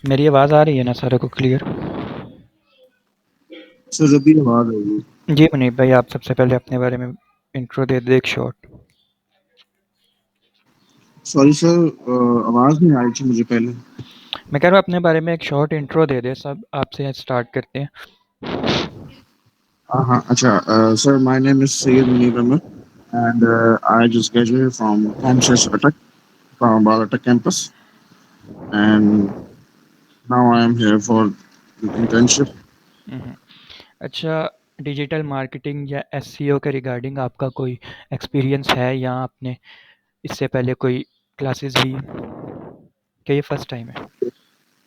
मेरी आवाज़ आ रही है ना सारे को क्लियर? सर अभी आवाज आई है। जी मुनीब भाई, आप सबसे पहले अपने बारे में इंट्रो दे दे एक शॉर्ट। सॉरी सर, आवाज नहीं आ रही थी मुझे पहले। मैं कह रहा हूँ अपने बारे में एक शॉर्ट इंट्रो दे दे, सब आपसे स्टार्ट करते हैं। हाँ हाँ, अच्छा। Sir, my name is Syed Munib Ahmed and I just graduated from कॉमसेस अटक फ्रॉम बालाटक campus and now I am here for internship. हम्म। अच्छा, डिजिटल मार्केटिंग या एसईओ के रिगार्डिंग आपका कोई एक्सपीरियंस है या आपने इससे पहले कोई क्लासेस ली क्या, ये फर्स्ट टाइम है?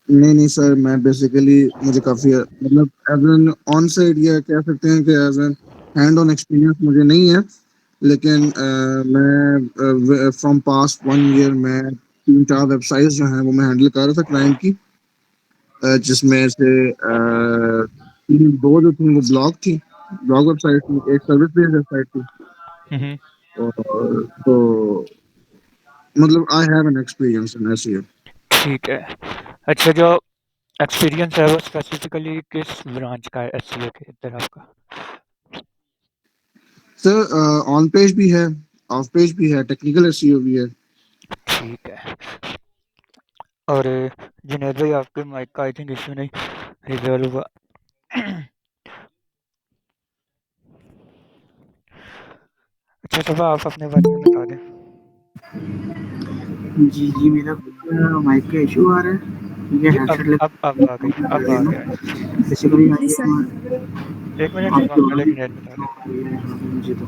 नहीं नहीं सर, मैं बेसिकली मुझे काफी मतलब एज एन ऑन साइड या कह सकते हैं कि as an hand on experience मुझे नहीं है। लेकिन मैं फ्रॉम पास्ट 1 ईयर मैं 3-4 वेबसाइट्स जो हैं वो मैं हैंडल कर रहा था क्लाइंट की। जिसमें से दो जो थी वो ब्लॉग थी, ब्लॉग वेबसाइट थी, एक सर्विस बेस्ड वेबसाइट थी। हम्म। और तो मतलब I have an experience in SEO. ठीक है। अच्छा, जो एक्सपीरियंस है वो स्पेसिफिकली किस ब्रांच का है एसईओ के अंदर आपका? सर ऑन पेज भी है, ऑफ पेज भी है, टेक्निकल एसईओ भी है। ठीक है। और जुनैद भाई, आपके माइक का आई थिंक इशू नहीं रिजॉल्व हुआ। अच्छा सुबह, आप अपने बारे में बता दें। जी जी, मेरा कुछ माइक का इशू आ रहा है। ठीक है, जी, अब हेडसेट अब लगा अब आ गई, काम कर अब रहे आ हैं ना। गया है। बेसिकली आइए एक मिनट सुबह, आपकी पहले आवाज़ ही जुनैद बता दे। आ रही है यहाँ पे मुझे तो।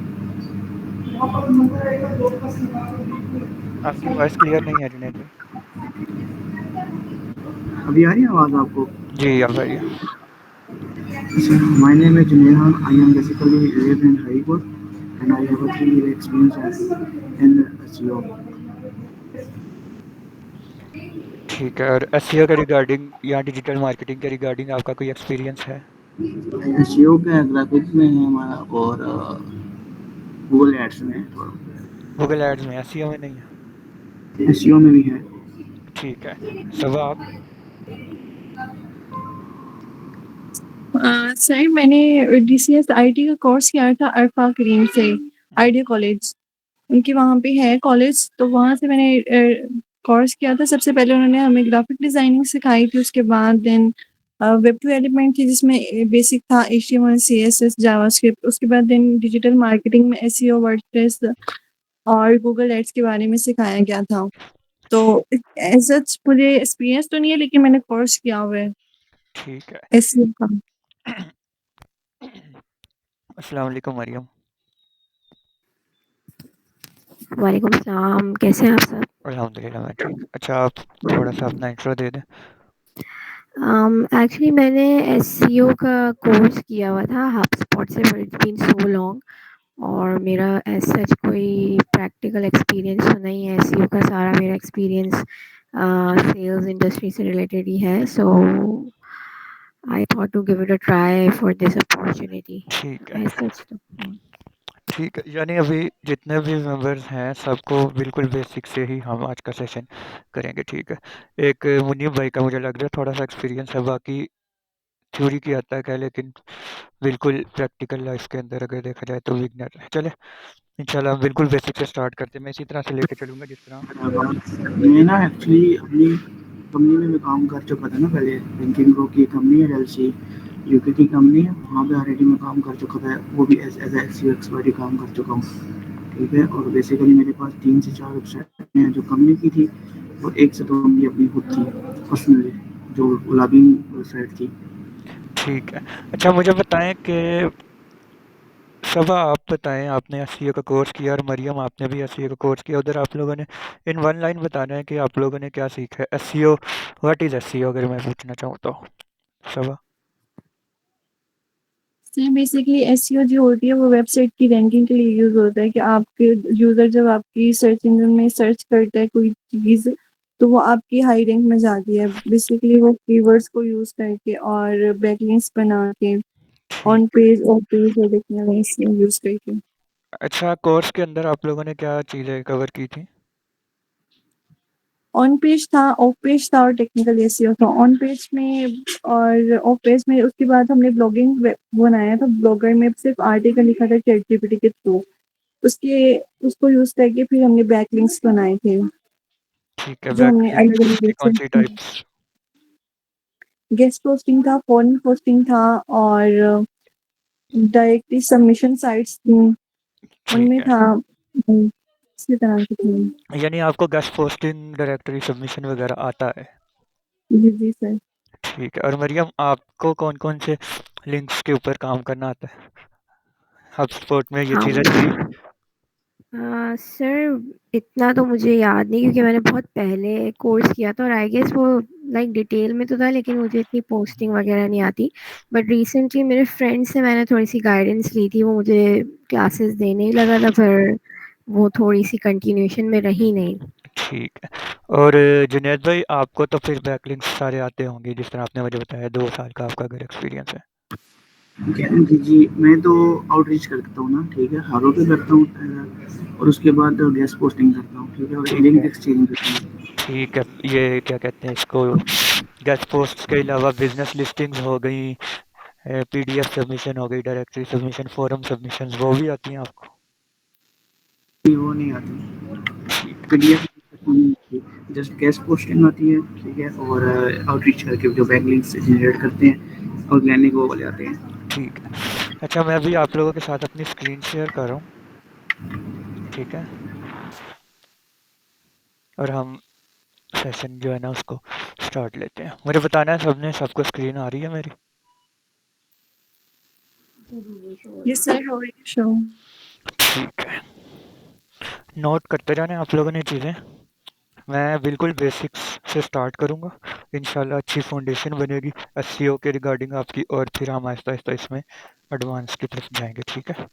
आपकी वॉइस क्लियर नहीं है जुनैद भाई। अभी आ रही है आवाज़ आपको? जी अब आई है। My name is Juneha, I am basically live in Haripur and I have a 3 year experience in SEO. ठीक है, और एसईओ के रिगार्डिंग या डिजिटल मार्केटिंग के रिगार्डिंग आपका कोई एक्सपीरियंस है? SEO का ग्राफिक्स में है हमारा, और गूगल एड्स में है थोड़ा। गूगल एड्स में, एसईओ में नहीं है। SEO में भी है। ठीक है। सुबह आप? सर, मैंने डीसीएस आईटी का कोर्स किया था अरफा करीम से, आइडिया कॉलेज। उनके वहाँ पे है कॉलेज, तो वहाँ से मैंने कोर्स किया था। सबसे पहले उन्होंने हमें ग्राफिक डिजाइनिंग सिखाई थी, उसके बाद देन वेब डेवलपमेंट थी जिसमें बेसिक था HTML CSS जावास्क्रिप्ट। उसके बाद देन डिजिटल मार्केटिंग में SEO वर्डप्रेस और गूगल एड्स के बारे में सिखाया गया था। तो एज सच मुझे एक्सपीरियंस तो नहीं है, लेकिन मैंने कोर्स किया हुआ है ठीक है। SEO का। अस्सलाम वालेकुम मरियम। वालेकुम सलाम, कैसे हैं आप सब? अल्हम्दुलिल्लाह मैं ठीक। अच्छा, आप थोड़ा सा अपना इंट्रो दे दें। एक्चुअली मैंने एसईओ का कोर्स किया हुआ था हबस्पॉट से, but it's been so long, और मेरा एज सच कोई प्रैक्टिकल एक्सपीरियंस तो नहीं है। एसईओ का सारा मेरा एक्सपीरियंस सेल्स इंडस्ट्री से रिलेटेड ही है, so I thought to give it a try for this opportunity. ठीक है। एज सच तो ठीक है, यानी अभी जितने भी मेंबर्स हैं सबको बिल्कुल बेसिक से ही हम आज का सेशन करेंगे। ठीक है। एक मुनीब भाई का मुझे लग रहा है थोड़ा सा एक्सपीरियंस है, बाकी थ्योरी की हद तक है, लेकिन बिल्कुल प्रैक्टिकल लाइफ के अंदर अगर देखा जाए तो बिगनर है। चले इंशाल्लाह हम बिल्कुल बेसिक से स्टार्ट करते हैं। मैं इसी तरह से लेके चलूँगा जिस तरह। मैं ना एक्चुअली अपनी कंपनी में भी काम कर चुका था ना पहले। बैंकिंग ग्रुप की कंपनी है, एलसी यूके की कंपनी है, वहाँ पे ऑलरेडी मैं काम कर चुका था। वो भी एज एज एस एक्सपर्ट ही काम कर चुका हूँ। ठीक है, और बेसिकली मेरे पास 3 से 4 वेबसाइट हैं जो कंपनी की थी, और 1 से 2 मेरी अपनी खुद थी पर्सनली, जो लॉगिंग वेबसाइट थी। ठीक है। अच्छा मुझे बताएं कि सबा, आप बताएं, आपने एसईओ का कोर्स किया और मरियम आपने भी एसईओ का कोर्स किया। उधर आप लोगों ने इन वन लाइन बताना है कि आप लोगों ने क्या सीखा है। एसईओ, व्हाट इज़ एसईओ, अगर मैं पूछना चाहूँ तो। सबा? सर, बेसिकली एसईओ जो होती है वो वेबसाइट की रैंकिंग के लिए यूज होता है कि आपके यूजर जब आपकी सर्च इंजन में सर्च करता है कोई चीज, तो वो आपकी हाई रैंक में जाती है। बेसिकली वो कीवर्ड्स को यूज करके और बैकलिंक्स बना के ऑन ठीक। पेज ऑफ पेज और लिखने में यूज करके। अच्छा, कोर्स के अंदर आप लोगों ने क्या चीज़ें कवर की थी? ऑन पेज था, ऑफ पेज था और टेक्निकल एसईओ था। ऑन पेज में और ऑफ पेज में उसके बाद हमने ब्लॉगिंग बनाया था। ब्लॉगर में सिर्फ आर्टिकल लिखा था चैटजीपीटी के थ्रू। उसके उसको यूज करके फिर हमने बैकलिंक्स बनाए थे ठीक है, जो हमने बैकलिंक्स की कौन सी अलग टाइप्स? गेस्ट पोस्टिंग था, फॉरेन पोस्टिंग था और डायरेक्टली सबमिशन साइट्स थी, ठीक उनमें है, था इसी तरह की थी। यानी आपको गेस्ट पोस्टिंग, डायरेक्टरी सबमिशन वगैरह आता है। जी जी सर। ठीक है, और मरियम आपको कौन कौन से लिंक्स के ऊपर काम करना आता है? HubSpot में ये हाँ चीज़ें थी? सर इतना तो मुझे याद नहीं क्योंकि मैंने बहुत पहले कोर्स किया था और आई गेस वो लाइक डिटेल में तो था लेकिन मुझे इतनी पोस्टिंग वगैरह नहीं आती। बट रिसेंटली मेरे फ्रेंड से मैंने थोड़ी सी गाइडेंस ली थी, वो मुझे क्लासेस देने ही लगा था, पर वो थोड़ी सी कंटिन्यूशन में रही नहीं। ठीक है, और जुनैद भाई आपको तो फिर बैकलिंक्स सारे आते होंगे, जिस तरह आपने मुझे बताया 2 साल का आपका अगर एक्सपीरियंस है। जी जी, मैं तो आउटरीच करता हूँ ना, ठीक है, हारों पे करता हूँ और उसके बाद गेस्ट पोस्टिंग करता हूँ, ठीक है, और ठीक लिंक है, एक्सचेंज करता हूँ। ठीक है, ये क्या कहते हैं इसको, गेस्ट पोस्ट के अलावा बिजनेस लिस्टिंग्स हो गई, पीडीएफ सबमिशन हो गई, डायरेक्टरी सबमिशन, फोरम सबमिशन, वो भी आती हैं आपको? वो नहीं आती, ठीक है, पीडीएफ नहीं आती, जस्ट गेस्ट पोस्टिंग आती है, ठीक है, और आउटरीच करके जो बैकलिंक्स जनरेट करते हैं, ऑर्गेनिक वो वाले आते हैं। ठीक है। अच्छा, मैं भी आप लोगों के साथ अपनी स्क्रीन शेयर कर रहा हूँ, ठीक है, और हम सेशन जो है ना उसको स्टार्ट लेते हैं। मुझे बताना है सबने, सबको स्क्रीन आ रही है मेरी? यस सर, हो रही है शो। ठीक है, नोट करते जाने आप लोगों ने चीज़ें। मैं बिल्कुल बेसिक्स से स्टार्ट करूँगा, इंशाल्लाह अच्छी फाउंडेशन बनेगी एसईओ के रिगार्डिंग आपकी, और फिर हम आहिस्ता आहिस्ता इसमें एडवांस की तरफ जाएंगे, ठीक है।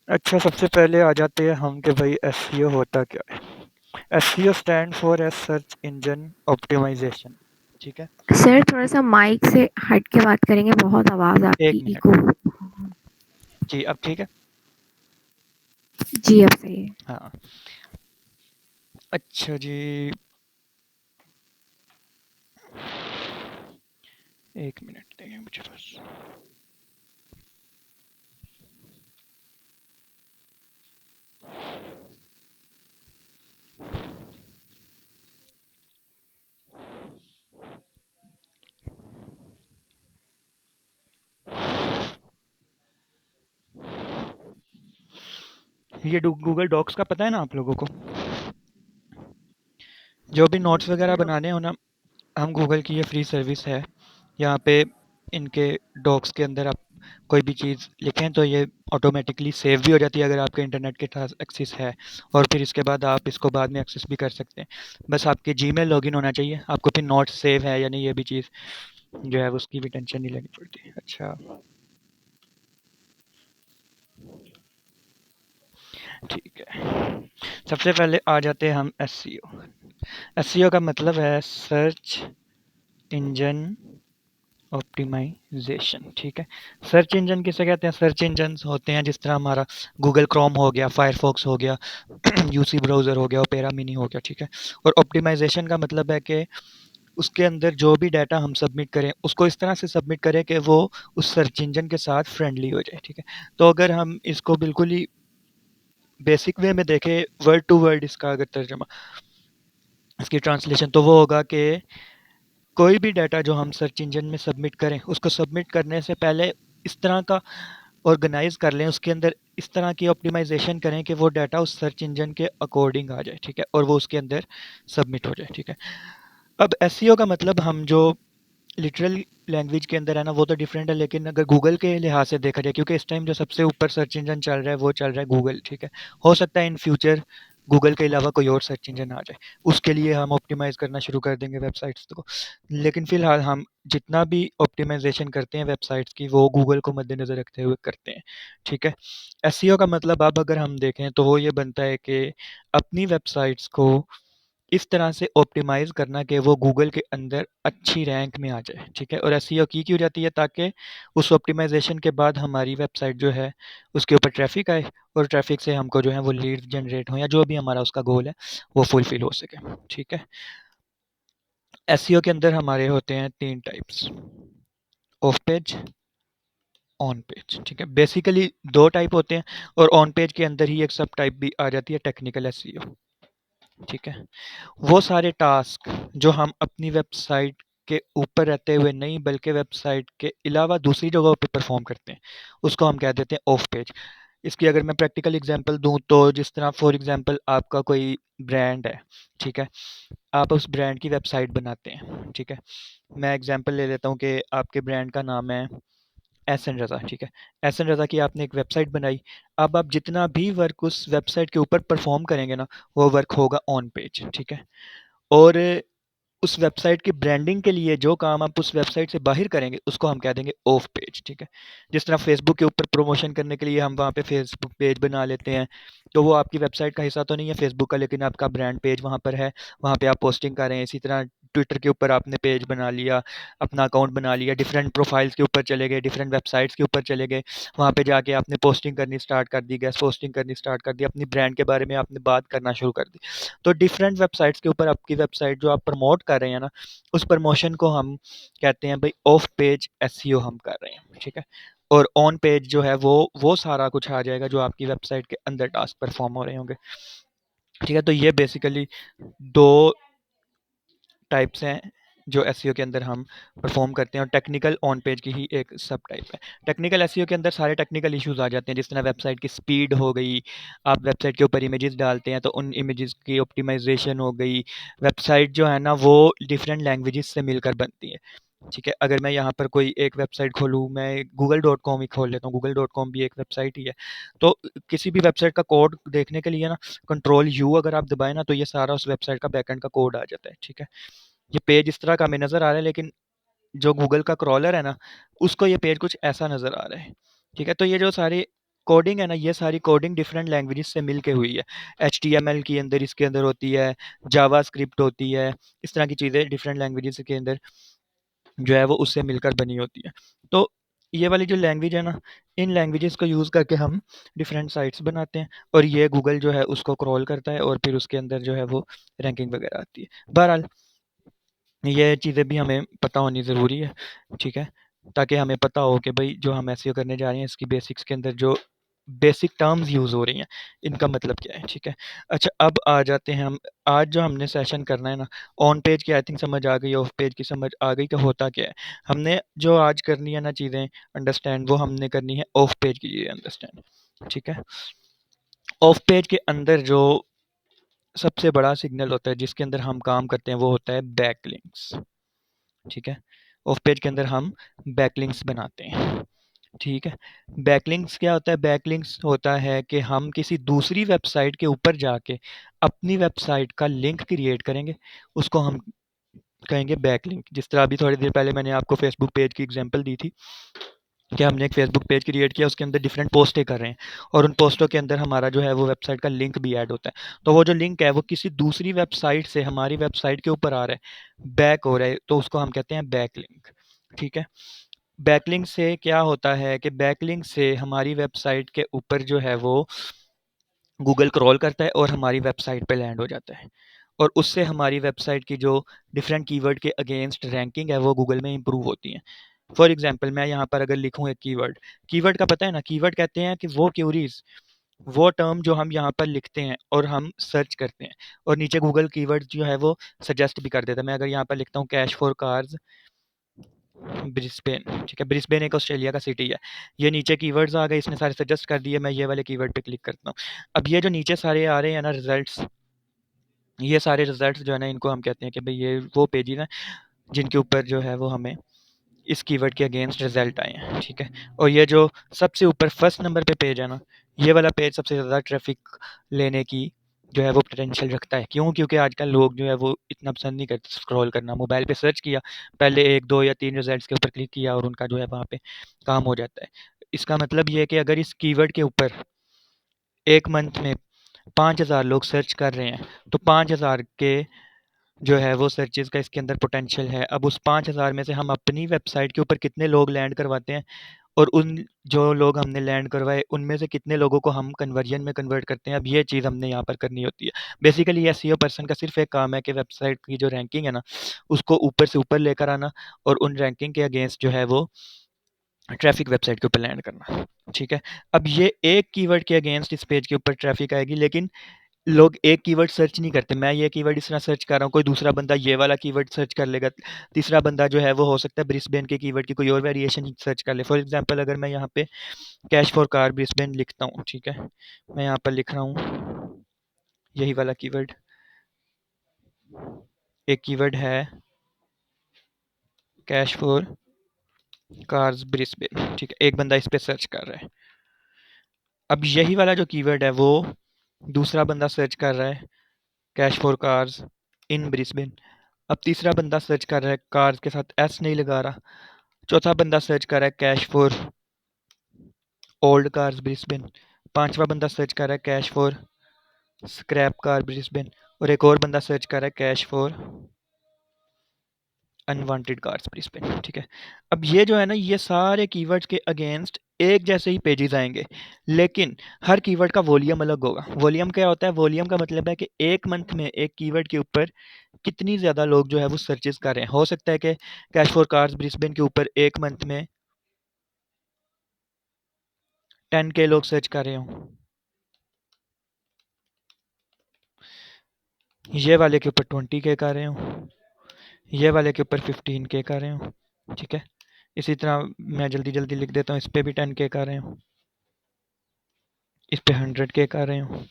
अच्छा, सबसे पहले आ जाते हैं हम कि भाई एसईओ होता क्या है। SEO stand for as search engine optimization, ठीक है। सर थोड़ा सा माइक से हट के बात करेंगे, बहुत आवाज़ एक आपकी मिनट, इको। जी अब ठीक है? जी अब सही है। हाँ, अच्छा जी, एक मिनट देंगे मुझे बस। ये गूगल डॉक्स का पता है ना आप लोगों को? जो भी नोट्स वगैरह बनाने हो ना, हम गूगल की ये फ्री सर्विस है, यहाँ पे इनके डॉक्स के अंदर आप कोई भी चीज़ लिखें तो ये ऑटोमेटिकली सेव भी हो जाती है अगर आपके इंटरनेट के पास एक्सेस है, और फिर इसके बाद आप इसको बाद में एक्सेस भी कर सकते हैं। बस आपके जीमेल लॉगिन होना चाहिए, आपको फिर नोट्स सेव है या नहीं ये भी चीज़ जो है उसकी भी टेंशन नहीं लेनी पड़ती। अच्छा, ठीक है, सबसे पहले आ जाते हैं हम एसईओ। एसईओ का मतलब है सर्च इंजन ऑप्टिमाइजेशन, ठीक है। सर्च इंजन किसे कहते हैं? सर्च इंजन होते हैं जिस तरह हमारा गूगल क्रोम हो गया, फायरफॉक्स हो गया, यूसी ब्राउज़र हो गया, ओपेरा मिनी हो गया, ठीक है। और ऑप्टिमाइजेशन का मतलब है कि उसके अंदर जो भी डाटा हम सबमिट करें उसको इस तरह से सबमिट करें कि वो उस सर्च इंजन के साथ फ्रेंडली हो जाए, ठीक है। तो अगर हम इसको बिल्कुल ही बेसिक वे में देखें, वर्ड टू वर्ड इसका अगर तर्जमा, इसकी ट्रांसलेशन तो वो होगा कि कोई भी डाटा जो हम सर्च इंजन में सबमिट करें उसको सबमिट करने से पहले इस तरह का ऑर्गेनाइज कर लें, उसके अंदर इस तरह की ऑप्टिमाइजेशन करें कि वो डाटा उस सर्च इंजन के अकॉर्डिंग आ जाए, ठीक है, और वो उसके अंदर सबमिट हो जाए, ठीक है। अब एसईओ का मतलब हम जो लिटरल लैंग्वेज के अंदर है ना वो तो डिफरेंट है, लेकिन अगर गूगल के लिहाज से देखा जाए, क्योंकि इस टाइम जो सबसे ऊपर सर्च इंजन चल रहा है वो चल रहा है गूगल, ठीक है। हो सकता है इन फ्यूचर गूगल के अलावा कोई और सर्च इंजन आ जाए, उसके लिए हम ऑप्टिमाइज करना शुरू कर देंगे वेबसाइट्स को, लेकिन फिलहाल हम जितना भी ऑप्टिमाइजेशन करते हैं वेबसाइट्स की वो गूगल को मद्देनज़र रखते हुए करते हैं, ठीक है। एसईओ का मतलब अब अगर हम देखें तो वो ये बनता है कि अपनी वेबसाइट्स को इस तरह से ऑप्टिमाइज़ करना कि वो गूगल के अंदर अच्छी रैंक में आ जाए, ठीक है? और एसईओ की क्यों जाती है? ताकि उस ऑप्टिमाइज़ेशन के बाद हमारी वेबसाइट जो है उसके ऊपर ट्रैफ़िक आए और ट्रैफ़िक से हमको जो है वो लीड्स जनरेट हों या जो भी हमारा उसका गोल है वो फुलफ़िल हो सके, ठीक है? एसईओ के अंदर हमारे होते हैं 3 types, of page, on page, ठीक है? बेसिकली 2 टाइप होते हैं और ऑन पेज के अंदर ही एक सब टाइप भी आ जाती है, टेक्निकल एसईओ, ठीक है? वो सारे टास्क जो हम अपनी वेबसाइट के ऊपर रहते हुए नहीं बल्कि वेबसाइट के अलावा दूसरी जगहों पे परफॉर्म करते हैं, उसको हम कह देते हैं ऑफ पेज। इसकी अगर मैं प्रैक्टिकल एग्जांपल दूं तो जिस तरह फॉर एग्जांपल आपका कोई ब्रांड है, ठीक है? आप उस ब्रांड की वेबसाइट बनाते हैं, ठीक है? मैं एग्जांपल ले लेता हूँ कि आपके ब्रांड का नाम है एहसन रज़ा, ठीक है? एहसन रज़ा की आपने एक वेबसाइट बनाई। अब आप जितना भी वर्क उस वेबसाइट के ऊपर परफॉर्म करेंगे ना, वो वर्क होगा ऑन पेज, ठीक है? और उस वेबसाइट की ब्रांडिंग के लिए जो काम आप उस वेबसाइट से बाहर करेंगे उसको हम कह देंगे ऑफ पेज, ठीक है? जिस तरह फेसबुक के ऊपर प्रमोशन करने के लिए हम वहाँ पे फेसबुक पेज बना लेते हैं, तो वो आपकी वेबसाइट का हिस्सा तो नहीं है फेसबुक का, लेकिन आपका ब्रांड पेज वहाँ पर है, वहाँ पे आप पोस्टिंग कर रहे हैं। इसी तरह ट्विटर के ऊपर आपने पेज बना लिया, अपना अकाउंट बना लिया, डिफरेंट प्रोफाइल्स के ऊपर चले गए, डिफरेंट वेबसाइट्स के ऊपर चले गए, वहाँ पे जाके आपने पोस्टिंग करनी स्टार्ट कर दी, गेस्ट पोस्टिंग करनी स्टार्ट कर दी, अपनी ब्रांड के बारे में आपने बात करना शुरू कर दी। तो डिफरेंट वेबसाइट्स के ऊपर आपकी वेबसाइट जो आप प्रमोट कर रहे हैं ना, उस प्रमोशन को हम कहते हैं भाई ऑफ पेज एसईओ हम कर रहे हैं, ठीक है? और ऑन पेज जो है वो सारा कुछ आ जाएगा जो आपकी वेबसाइट के अंदर टास्क परफॉर्म हो रहे होंगे, ठीक है? तो ये बेसिकली 2 टाइप्स हैं जो एसईओ के अंदर हम परफॉर्म करते हैं और टेक्निकल ऑन पेज की ही एक सब टाइप है। टेक्निकल एसईओ के अंदर सारे टेक्निकल इश्यूज आ जाते हैं, जिस तरह वेबसाइट की स्पीड हो गई, आप वेबसाइट के ऊपर इमेजेस डालते हैं तो उन इमेजेस की ऑप्टिमाइजेशन हो गई, वेबसाइट जो है ना वो डिफरेंट लैंग्वेजेस से मिलकर बनती है, ठीक है? अगर मैं यहाँ पर कोई एक वेबसाइट खोलूँ, मैं गूगल डॉट कॉम ही खोल लेता हूँ, गूगल डॉट कॉम भी एक वेबसाइट ही है। तो किसी भी वेबसाइट का कोड देखने के लिए ना कंट्रोल यू अगर आप दबाएँ ना तो ये सारा उस वेबसाइट का बैकएंड का कोड आ जाता है, ठीक है? ये पेज इस तरह का हमें नज़र आ रहा है, लेकिन जो गूगल का क्रॉलर है ना, उसको ये पेज कुछ ऐसा नज़र आ रहा है, ठीक है? तो ये जो सारी कोडिंग है ना, ये सारी कोडिंग डिफरेंट लैंग्वेजेस से मिल के हुई है। एचटीएमएल की अंदर इसके अंदर होती है, जावास्क्रिप्ट होती है, इस तरह की चीज़ें डिफरेंट लैंग्वेजेस के अंदर जो है वो उससे मिलकर बनी होती है। तो ये वाली जो लैंग्वेज है ना, इन लैंग्वेजेस को यूज़ करके हम डिफरेंट साइट्स बनाते हैं और ये गूगल जो है उसको क्रॉल करता है और फिर उसके अंदर जो है वो रैंकिंग वगैरह आती है। बहरहाल ये चीज़ें भी हमें पता होनी ज़रूरी है, ठीक है? ताकि हमें पता हो कि भई जो हम एसईओ करने जा रहे हैं इसकी बेसिक्स के अंदर जो बेसिक टर्म्स यूज़ हो रही हैं, इनका मतलब क्या है, ठीक है? अच्छा, अब आ जाते हैं हम आज जो हमने सेशन करना है ना, ऑन पेज की आई थिंक समझ आ गई, ऑफ पेज की समझ आ गई कि होता क्या है। हमने जो आज करनी है ना चीज़ें अंडरस्टैंड, वो हमने करनी है ऑफ पेज की चीज़ें अंडरस्टैंड, ठीक है? ऑफ पेज के अंदर जो सबसे बड़ा सिग्नल होता है जिसके अंदर हम काम करते हैं वो होता है बैकलिंक्स, ठीक है? ऑफ पेज के अंदर हम बैकलिंक्स बनाते हैं, ठीक है? बैकलिंक्स क्या होता है? बैकलिंक्स होता है कि हम किसी दूसरी वेबसाइट के ऊपर जाके अपनी वेबसाइट का लिंक क्रिएट करेंगे, उसको हम कहेंगे बैकलिंक। जिस तरह अभी थोड़ी देर पहले मैंने आपको फेसबुक पेज की एग्जांपल दी थी कि हमने एक फेसबुक पेज क्रिएट किया, उसके अंदर डिफरेंट पोस्टें कर रहे हैं और उन पोस्टों के अंदर हमारा जो है वो वेबसाइट का लिंक भी ऐड होता है। तो वो जो लिंक है वो किसी दूसरी वेबसाइट से हमारी वेबसाइट के ऊपर आ रहा है, बैक हो रहा है, तो उसको हम कहते हैं बैकलिंक, ठीक है? बैकलिंक से क्या होता है कि बैकलिंक से हमारी वेबसाइट के ऊपर जो है वो गूगल क्रॉल करता है और हमारी वेबसाइट पे लैंड हो जाता है और उससे हमारी वेबसाइट की जो डिफरेंट कीवर्ड के अगेंस्ट रैंकिंग है वो गूगल में इंप्रूव होती है। फॉर एग्जांपल मैं यहाँ पर अगर लिखूँ एक कीवर्ड, कीवर्ड का पता है ना, कीवर्ड कहते हैं कि वो क्यूरीज, वो टर्म जो हम यहाँ पर लिखते हैं और हम सर्च करते हैं और नीचे गूगल कीवर्ड जो है वो सजेस्ट भी कर देता है। मैं अगर यहाँ पर लिखता हूँ कैश फॉर कार्स ब्रिस्बेन, ठीक है? ब्रिस्बेन एक ऑस्ट्रेलिया का सिटी है। ये नीचे कीवर्ड्स आ गए, इसने सारे सजेस्ट कर दिए, मैं ये वाले कीवर्ड पे क्लिक करता हूँ। अब ये जो नीचे सारे आ रहे हैं ना रिजल्ट्स, ये सारे रिजल्ट्स जो है ना इनको हम कहते हैं कि भाई ये वो पेजेस हैं जिनके ऊपर जो है वो हमें इस कीवर्ड के अगेंस्ट रिजल्ट आए हैं, ठीक है? और ये जो सबसे ऊपर फर्स्ट नंबर पे पेज है ना, ये वाला पेज सबसे ज़्यादा ट्रैफिक लेने की जो है वो पोटेंशियल रखता है। क्यों? क्योंकि आजकल लोग जो है वो इतना पसंद नहीं करते स्क्रॉल करना। मोबाइल पे सर्च किया, पहले 1, 2 या 3 रिजल्ट्स के ऊपर क्लिक किया और उनका जो है वहाँ पे काम हो जाता है। इसका मतलब ये है कि अगर इस कीवर्ड के ऊपर 1 मंथ में 5,000 लोग सर्च कर रहे हैं, तो 5,000 के जो है वो सर्चेज़ का इसके अंदर पोटेंशियल है। अब उस 5,000 में से हम अपनी वेबसाइट के ऊपर कितने लोग लैंड करवाते हैं, और उन जो लोग हमने लैंड करवाए उनमें से कितने लोगों को हम कन्वर्जन में कन्वर्ट करते हैं, अब ये चीज़ हमने यहाँ पर करनी होती है। बेसिकली एसईओ पर्सन का सिर्फ एक काम है कि वेबसाइट की जो रैंकिंग है ना, उसको ऊपर से ऊपर लेकर आना, और उन रैंकिंग के अगेंस्ट जो है वो ट्रैफिक वेबसाइट के ऊपर लैंड करना। ठीक है, अब ये एक कीवर्ड के अगेंस्ट इस पेज के ऊपर ट्रैफिक आएगी, लेकिन लोग एक कीवर्ड सर्च नहीं करते। मैं ये कीवर्ड इस तरह सर्च कर रहा हूँ, कोई दूसरा बंदा ये वाला कीवर्ड सर्च कर लेगा, तीसरा बंदा जो है वो हो सकता है ब्रिस्बेन के कीवर्ड की कोई और वेरिएशन सर्च कर ले। फॉर एग्जांपल अगर मैं यहाँ पे कैश फॉर कार ब्रिस्बेन लिखता हूँ, ठीक है, मैं यहाँ पर लिख रहा हूँ यही वाला कीवर्ड, एक कीवर्ड है कैश फॉर कार्स ब्रिस्बेन, ठीक है, एक बंदा इस पे सर्च कर रहा है। अब यही वाला जो कीवर्ड है वो दूसरा बंदा सर्च कर रहा है cash for cars in Brisbane. अब तीसरा बंदा सर्च कर रहा है, कार्स के साथ एस नहीं लगा रहा। चौथा बंदा सर्च कर रहा है cash for old cars Brisbane. पांचवा बंदा सर्च कर रहा है cash for scrap car Brisbane. और एक और बंदा सर्च कर रहा है cash for unwanted cars Brisbane. ठीक है, अब ये जो है ना, ये सारे कीवर्ड्स के अगेंस्ट एक जैसे ही पेजेस आएंगे, लेकिन हर कीवर्ड का वॉल्यूम अलग होगा। वॉल्यूम क्या होता है? वॉल्यूम का मतलब है कि एक मंथ में एक कीवर्ड के ऊपर कितनी ज़्यादा लोग जो है वो सर्चेस कर रहे हैं। हो सकता है कि कैश फॉर कार्स ब्रिस्बेन के ऊपर एक मंथ में 10K लोग सर्च कर रहे हों, ये वाले के ऊपर 20K कर रहे हों, ये वाले के ऊपर 15K कर रहे हों। ठीक है, इसी तरह मैं जल्दी जल्दी लिख देता हूँ, इस पे भी 10K कर रहे हों, इस पे 100K कर रहे हों,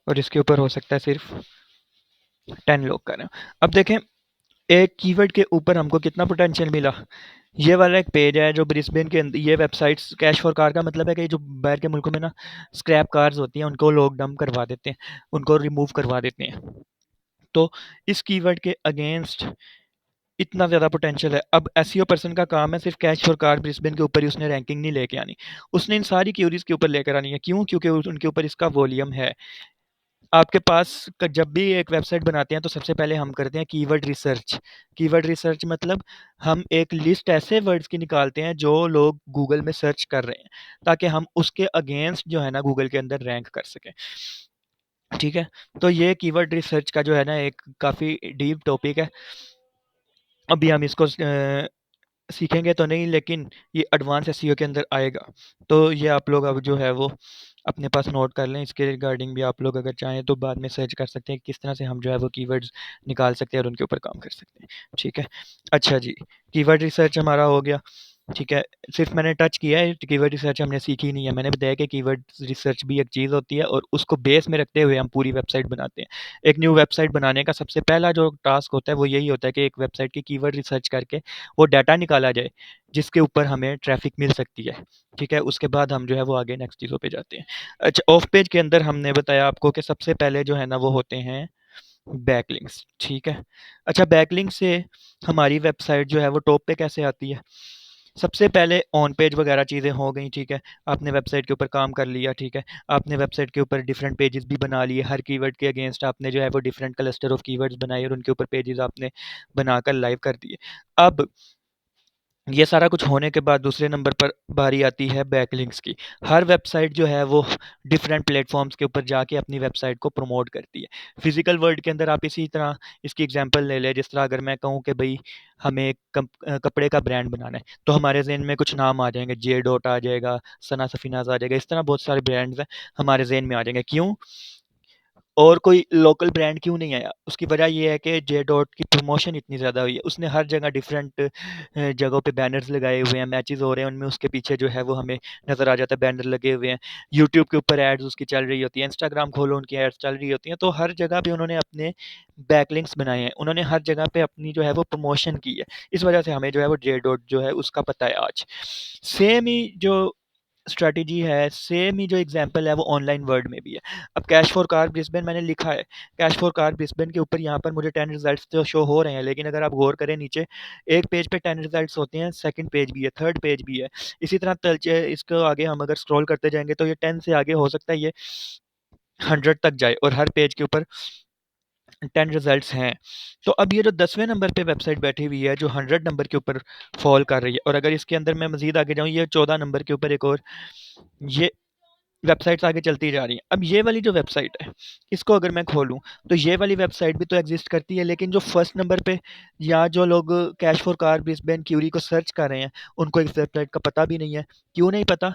और इसके ऊपर हो सकता है सिर्फ 10 लोग कर रहे हों। अब देखें एक कीवर्ड के ऊपर हमको कितना पोटेंशियल मिला। ये वाला एक पेज है जो ब्रिस्बेन के अंदर, ये वेबसाइट्स कैश फॉर कार का मतलब है कि जो बाहर के मुल्कों में ना स्क्रैप कार्स होती हैं उनको लोग डंप करवा देते हैं, उनको रिमूव करवा देते हैं। तो इस कीवर्ड के अगेंस्ट इतना ज़्यादा पोटेंशियल है। अब एसईओ पर्सन का काम है सिर्फ कैश फॉर कार ब्रिस्बेन के ऊपर ही उसने रैंकिंग नहीं लेके आनी, उसने इन सारी क्यूरीज के ऊपर लेकर आनी है। क्यों? क्योंकि उनके ऊपर इसका वॉल्यूम है। आपके पास जब भी एक वेबसाइट बनाते हैं तो सबसे पहले हम करते हैं कीवर्ड रिसर्च। कीवर्ड रिसर्च मतलब हम एक लिस्ट ऐसे वर्ड्स की निकालते हैं जो लोग गूगल में सर्च कर रहे हैं, ताकि हम उसके अगेंस्ट जो है ना गूगल के अंदर रैंक कर सकें। ठीक है, तो ये कीवर्ड रिसर्च का जो है ना एक काफ़ी डीप टॉपिक है। अभी हम इसको सीखेंगे तो नहीं, लेकिन ये एडवांस एसईओ के अंदर आएगा। तो ये आप लोग अब जो है वो अपने पास नोट कर लें। इसके रिगार्डिंग भी आप लोग अगर चाहें तो बाद में सर्च कर सकते हैं किस तरह से हम जो है वो कीवर्ड्स निकाल सकते हैं और उनके ऊपर काम कर सकते हैं। ठीक है, अच्छा जी, कीवर्ड रिसर्च हमारा हो गया। ठीक है, सिर्फ मैंने टच किया है, कीवर्ड रिसर्च हमने सीखी नहीं है। मैंने बताया कि कीवर्ड रिसर्च भी एक चीज़ होती है और उसको बेस में रखते हुए हम पूरी वेबसाइट बनाते हैं। एक न्यू वेबसाइट बनाने का सबसे पहला जो टास्क होता है वो यही होता है कि एक वेबसाइट की कीवर्ड रिसर्च करके वो डाटा निकाला जाए जिसके ऊपर हमें ट्रैफिक मिल सकती है। ठीक है, उसके बाद हम जो है वो आगे नेक्स्ट चीज़ों पे जाते हैं। अच्छा, ऑफ पेज के अंदर हमने बताया आपको कि सबसे पहले जो है ना वो होते हैं बैकलिंक्स। ठीक है, अच्छा, बैकलिंक से हमारी वेबसाइट जो है वो टॉप पे कैसे आती है? सबसे पहले ऑन पेज वगैरह चीज़ें हो गई। ठीक है, आपने वेबसाइट के ऊपर काम कर लिया। ठीक है, आपने वेबसाइट के ऊपर डिफरेंट पेजेस भी बना लिए, हर कीवर्ड के अगेंस्ट आपने जो है वो डिफरेंट क्लस्टर ऑफ कीवर्ड्स बनाए और उनके ऊपर पेजेस आपने बनाकर लाइव कर दिए। अब ये सारा कुछ होने के बाद दूसरे नंबर पर बारी आती है बैकलिंक्स की। हर वेबसाइट जो है वो डिफरेंट प्लेटफॉर्म्स के ऊपर जाके अपनी वेबसाइट को प्रमोट करती है। फिजिकल वर्ल्ड के अंदर आप इसी तरह इसकी एग्जांपल ले लें। जिस तरह अगर मैं कहूँ कि भाई हमें कपड़े का ब्रांड बनाना है, तो हमारे जहन में कुछ नाम आ जाएंगे, जे डॉट आ जाएगा, सना सफीनाज आ जाएगा, इस तरह बहुत सारे ब्रांड्स हैं हमारे जहन में आ जाएंगे। क्यों? और कोई लोकल ब्रांड क्यों नहीं आया? उसकी वजह ये है कि जे डॉट की प्रमोशन इतनी ज़्यादा हुई है। उसने हर जगह डिफरेंट जगहों पे बैनर्स लगाए हुए हैं, मैचेस हो रहे हैं, उनमें उसके पीछे जो है वो हमें नज़र आ जाता है, बैनर लगे हुए हैं। यूट्यूब के ऊपर एड्स उसकी चल रही होती है, इंस्टाग्राम खोलो उनकी एड्स चल रही होती हैं। तो हर जगह पे उन्होंने अपने बैकलिंक्स बनाए हैं, उन्होंने हर जगह पे अपनी जो है वो प्रमोशन की है। इस वजह से हमें जो है वो जे डॉट जो है उसका पता है आज। सेम ही जो स्ट्रैटेजी है, सेम ही जो एग्जांपल है वो ऑनलाइन वर्ल्ड में भी है। अब कैश फॉर कार ब्रिस्बेन मैंने लिखा है, कैश फॉर कार ब्रिस्बेन के ऊपर यहाँ पर मुझे 10 रिजल्ट्स तो शो हो रहे हैं, लेकिन अगर आप गौर करें नीचे एक पेज पे 10 रिजल्ट्स होते हैं, सेकंड पेज भी है, थर्ड पेज भी है। इसी तरह इसको आगे हम अगर स्क्रॉल करते जाएंगे तो ये 10 से आगे हो सकता है ये 100 तक जाए और हर पेज के ऊपर 10 रिजल्ट्स हैं। तो अब ये जो 10वें नंबर पे वेबसाइट बैठी हुई है जो 100 नंबर के ऊपर फॉल कर रही है, और अगर इसके अंदर मैं मज़ीद आगे जाऊँ, ये 14 नंबर के ऊपर एक और ये वेबसाइट्स आगे चलती जा रही हैं। अब ये वाली जो वेबसाइट है, इसको अगर मैं खोलूँ, तो ये वाली वेबसाइट भी तो एग्ज़िस्ट करती है, लेकिन जो फर्स्ट नंबर पे या जो लोग cash for car Brisbane query को सर्च कर रहे हैं, उनको इस वेबसाइट का पता भी नहीं है। क्यों नहीं पता?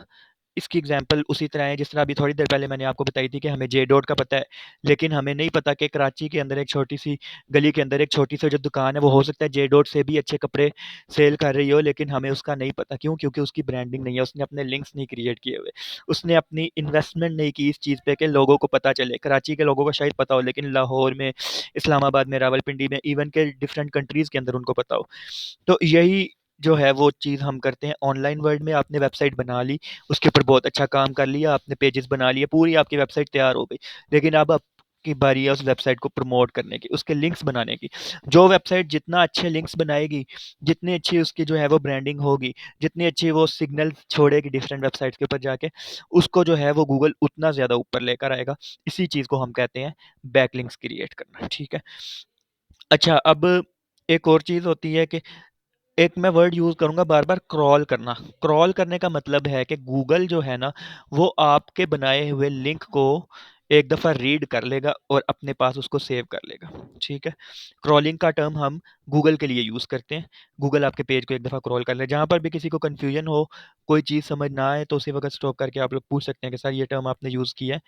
इसकी एग्जांपल उसी तरह है जिस तरह अभी थोड़ी देर पहले मैंने आपको बताई थी कि हमें जे डॉट का पता है, लेकिन हमें नहीं पता कि कराची के अंदर एक छोटी-सी गली के अंदर एक छोटी-सी जो दुकान है, वो हो सकता है जे डॉट से भी अच्छे कपड़े सेल कर रही हो, लेकिन हमें उसका नहीं पता। क्यों? क्योंकि उसकी ब्रांडिंग नहीं है, उसने अपने लिंक्स नहीं क्रिएट किए हुए। उसने अपनी इन्वेस्टमेंट नहीं की इस चीज़ पे कि लोगों को पता चले। कराची के लोगों को शायद पता हो, लेकिन लाहौर में, इस्लामाबाद में, रावलपिंडी में, इवन के डिफरेंट कंट्रीज़ के अंदर उनको पता हो। तो यही जो है वो चीज़ हम करते हैं ऑनलाइन वर्ल्ड में। आपने वेबसाइट बना ली, उसके ऊपर बहुत अच्छा काम कर लिया, आपने पेजेस बना लिए, पूरी आपकी वेबसाइट तैयार हो गई, लेकिन अब आपकी बारी है उस वेबसाइट को प्रमोट करने की, उसके लिंक्स बनाने की। जो वेबसाइट जितना अच्छे लिंक्स बनाएगी, जितनी अच्छी उसकी जो है वो ब्रांडिंग होगी, जितनी अच्छी वो सिग्नल छोड़ेगी डिफरेंट वेबसाइट्स के ऊपर जाके, उसको जो है वो गूगल उतना ज़्यादा ऊपर लेकर आएगा। इसी चीज़ को हम कहते हैं बैकलिंक्स क्रिएट करना। ठीक है। अच्छा, अब एक और चीज़ होती है कि एक मैं वर्ड यूज़ करूँगा बार-बार, क्रॉल करना। क्रॉल करने का मतलब है कि गूगल जो है ना, वो आपके बनाए हुए लिंक को एक दफ़ा रीड कर लेगा और अपने पास उसको सेव कर लेगा। ठीक है? क्रॉलिंग का टर्म हम गूगल के लिए यूज़ करते हैं। गूगल आपके पेज को एक दफ़ा क्रॉल कर ले। जहाँ पर भी किसी को कन्फ्यूजन हो, कोई चीज़ समझ ना आए, तो उसी वक़्त स्टॉप करके आप लोग पूछ सकते हैं कि सर ये टर्म आपने यूज़ किया है?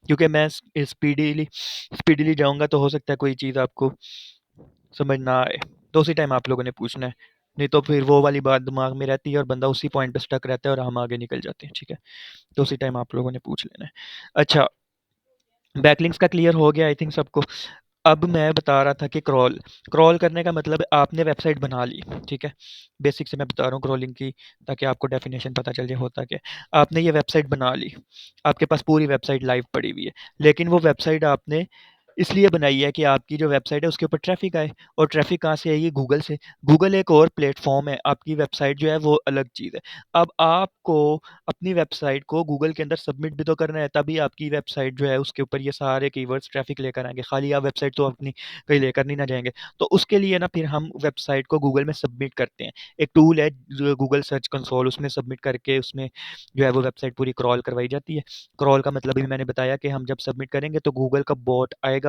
क्योंकि मैं स्पीडीली स्पीडीली जाऊँगा तो हो सकता है कोई चीज़ आपको समझ ना आए, तो उसी टाइम आप लोगों ने पूछना है। नहीं तो फिर वो वाली बात दिमाग में रहती है और बंदा उसी पॉइंट पे स्टक रहता है और हम आगे निकल जाते हैं। ठीक है? तो उसी टाइम आप लोगों ने पूछ लेना है। अच्छा, बैकलिंक्स का क्लियर हो गया आई थिंक सबको। अब मैं बता रहा था कि क्रॉल करने का मतलब है आपने वेबसाइट बना ली। ठीक है? बेसिक से मैं बता रहा हूँ क्रॉलिंग की, ताकि आपको डेफिनेशन पता चल जाए होता क्या है। आपने ये वेबसाइट बना ली, आपके पास पूरी वेबसाइट लाइव पड़ी हुई है, लेकिन वो वेबसाइट आपने इसलिए बनाई है कि आपकी जो वेबसाइट है उसके ऊपर ट्रैफिक आए, और ट्रैफिक कहाँ से आएगी? गूगल से। गूगल एक और प्लेटफॉर्म है, आपकी वेबसाइट जो है वो अलग चीज़ है। अब आपको अपनी वेबसाइट को गूगल के अंदर सबमिट भी तो करना है, तभी आपकी वेबसाइट जो है उसके ऊपर ये सारे कीवर्ड्स ट्रैफिक लेकर आएंगे। खाली आप वेबसाइट तो अपनी कहीं लेकर नहीं ना जाएंगे। तो उसके लिए ना फिर हम वेबसाइट को गूगल में सबमिट करते हैं। एक टूल है गूगल सर्च कंसोल, उसमें सबमिट करके उसमें जो है वो वेबसाइट पूरी क्रॉल करवाई जाती है। क्रॉल का मतलब भी मैंने बताया कि हम जब सबमिट करेंगे तो गूगल का बॉट आएगा,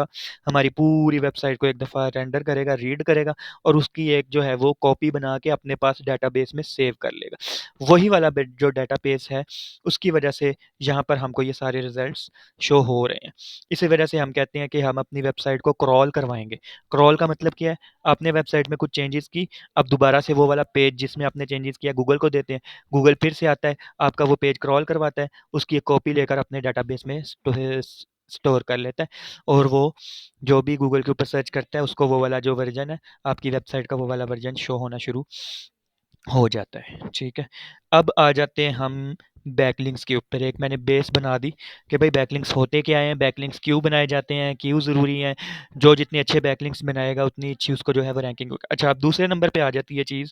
हमारी पूरी वेबसाइट को एक दफ़ा रेंडर करेगा, रीड करेगा, और उसकी एक जो है वो कॉपी बना के अपने पास डेटाबेस में सेव कर लेगा। वही वाला जो डेटाबेस है, उसकी वजह से यहाँ पर हमको ये सारे रिजल्ट्स शो हो रहे हैं। इसी वजह से हम कहते हैं कि हम अपनी वेबसाइट को क्रॉल करवाएंगे। क्रॉल का मतलब क्या है? आपने वेबसाइट में कुछ चेंजेस की, अब दोबारा से वो वाला पेज जिसमें आपने चेंजेस किया गूगल को देते हैं, गूगल फिर से आता है, आपका वो पेज क्रॉल करवाता है, उसकी एक कॉपी लेकर अपने डेटाबेस में स्टोर कर लेता है, और वो जो भी गूगल के ऊपर सर्च करता है उसको वो वाला जो वर्जन है, आपकी वेबसाइट का वो वाला वर्जन शो होना शुरू हो जाता है। ठीक है? अब आ जाते हैं हम बैकलिंक्स के ऊपर। एक मैंने बेस बना दी कि भाई बैकलिंक्स होते क्या हैं, बैकलिंक्स क्यों बनाए जाते हैं, क्यों ज़रूरी हैं। जो जितने अच्छे बैकलिंक्स बनाएगा उतनी अच्छी उसको जो है वो रैंकिंग होगी। अच्छा, अब दूसरे नंबर पे आ जाती है चीज़,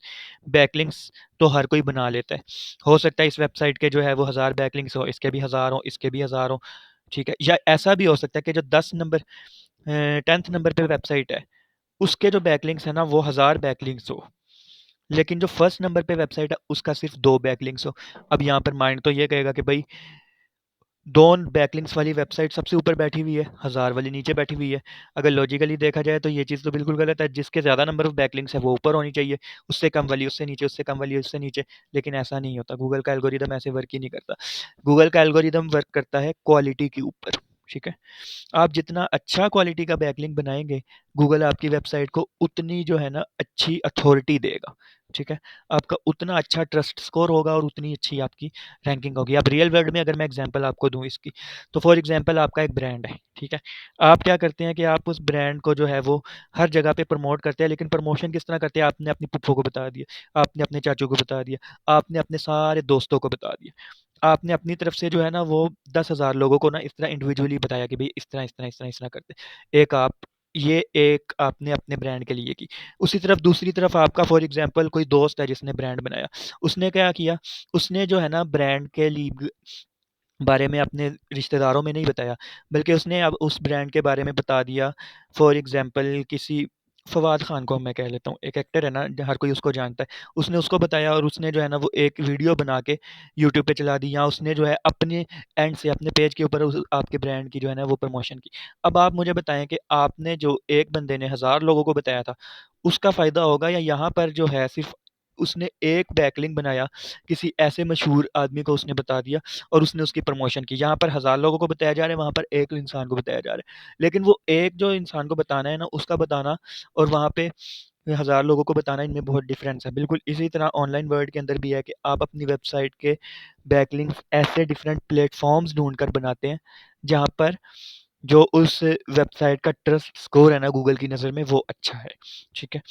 बैकलिंक्स तो हर कोई बना लेता है। हो सकता है इस वेबसाइट के जो है वो 1000 बैकलिंक्स हो, इसके भी 1000 हो, इसके भी 1000 हो। ठीक है? या ऐसा भी हो सकता है कि जो 10 नंबर 10th नंबर पे वेबसाइट है, उसके जो बैकलिंक्स है ना वो 1000 बैकलिंक्स हो, लेकिन जो फर्स्ट नंबर पे वेबसाइट है उसका सिर्फ 2 बैकलिंक्स हो। अब यहाँ पर माइंड तो ये कहेगा कि भाई 2 बैकलिंक्स वाली वेबसाइट सबसे ऊपर बैठी हुई है, 1000 वाली नीचे बैठी हुई है। अगर लॉजिकली देखा जाए तो ये चीज़ तो बिल्कुल गलत है। जिसके ज़्यादा नंबर ऑफ बैकलिंक्स है वो ऊपर होनी चाहिए, उससे कम वाली उससे नीचे, उससे कम वाली उससे नीचे। लेकिन ऐसा नहीं होता, गूगल का एल्गोरिदम ऐसे वर्क ही नहीं करता। गूगल का एल्गोरिदम वर्क करता है क्वालिटी के ऊपर। ठीक है? आप जितना अच्छा क्वालिटी का बैकलिंक बनाएँगे, गूगल आपकी वेबसाइट को उतनी जो है ना अच्छी अथॉरिटी देगा। ठीक है? आपका उतना अच्छा ट्रस्ट स्कोर होगा और उतनी अच्छी आपकी रैंकिंग होगी। अब रियल वर्ल्ड में अगर मैं एग्ज़ाम्पल आपको दूँ इसकी, तो फॉर एग्ज़ाम्पल आपका एक ब्रांड है, ठीक है? आप क्या करते हैं कि आप उस ब्रांड को जो है वो हर जगह पे प्रमोट करते हैं, लेकिन प्रमोशन किस तरह करते हैं? आपने अपनी फूफो को बता दिया, आपने अपने चाचू को बता दिया, आपने अपने सारे दोस्तों को बता दिया। आपने अपनी तरफ से जो है ना वो 10,000 लोगों को ना इस तरह इंडिविजुअली बताया कि भई इस तरह, इस तरह, इस तरह, इस तरह करते हैं। ये एक आपने अपने ब्रांड के लिए की। उसी तरफ दूसरी तरफ आपका फॉर एग्ज़ाम्पल कोई दोस्त है जिसने ब्रांड बनाया। उसने क्या किया? उसने जो है ना ब्रांड के लिए बारे में अपने रिश्तेदारों में नहीं बताया, बल्कि उसने अब उस ब्रांड के बारे में बता दिया। फॉर एग्ज़ाम्पल किसी फवाद ख़ान को मैं कह लेता हूँ, एक एक्टर है ना, हर कोई उसको जानता है। उसने उसको बताया और उसने जो है ना वो एक वीडियो बना के यूट्यूब पे चला दी, या उसने जो है अपने एंड से अपने पेज के ऊपर उस आपके ब्रांड की जो है ना वो प्रमोशन की। अब आप मुझे बताएँ कि आपने जो एक बंदे ने 1000 लोगों को बताया था, उसका फ़ायदा होगा, या यहाँ पर जो है सिर्फ़ उसने एक बैकलिंक बनाया, किसी ऐसे मशहूर आदमी को उसने बता दिया और उसने उसकी प्रमोशन की। यहाँ पर 1000 लोगों को बताया जा रहा है, वहाँ पर एक इंसान को बताया जा रहा है। लेकिन वो एक जो इंसान को बताना है ना, उसका बताना और वहाँ पे 1000 लोगों को बताना, इनमें बहुत डिफ़रेंस है। बिल्कुल इसी तरह ऑनलाइन वर्ल्ड के अंदर भी है कि आप अपनी वेबसाइट के बैकलिंक्स ऐसे डिफरेंट प्लेटफ़ॉर्म्स ढूँढ कर बनाते हैं, जहाँ पर जो उस वेबसाइट का ट्रस्ट स्कोर है ना गूगल की नज़र में वो अच्छा है। ठीक है?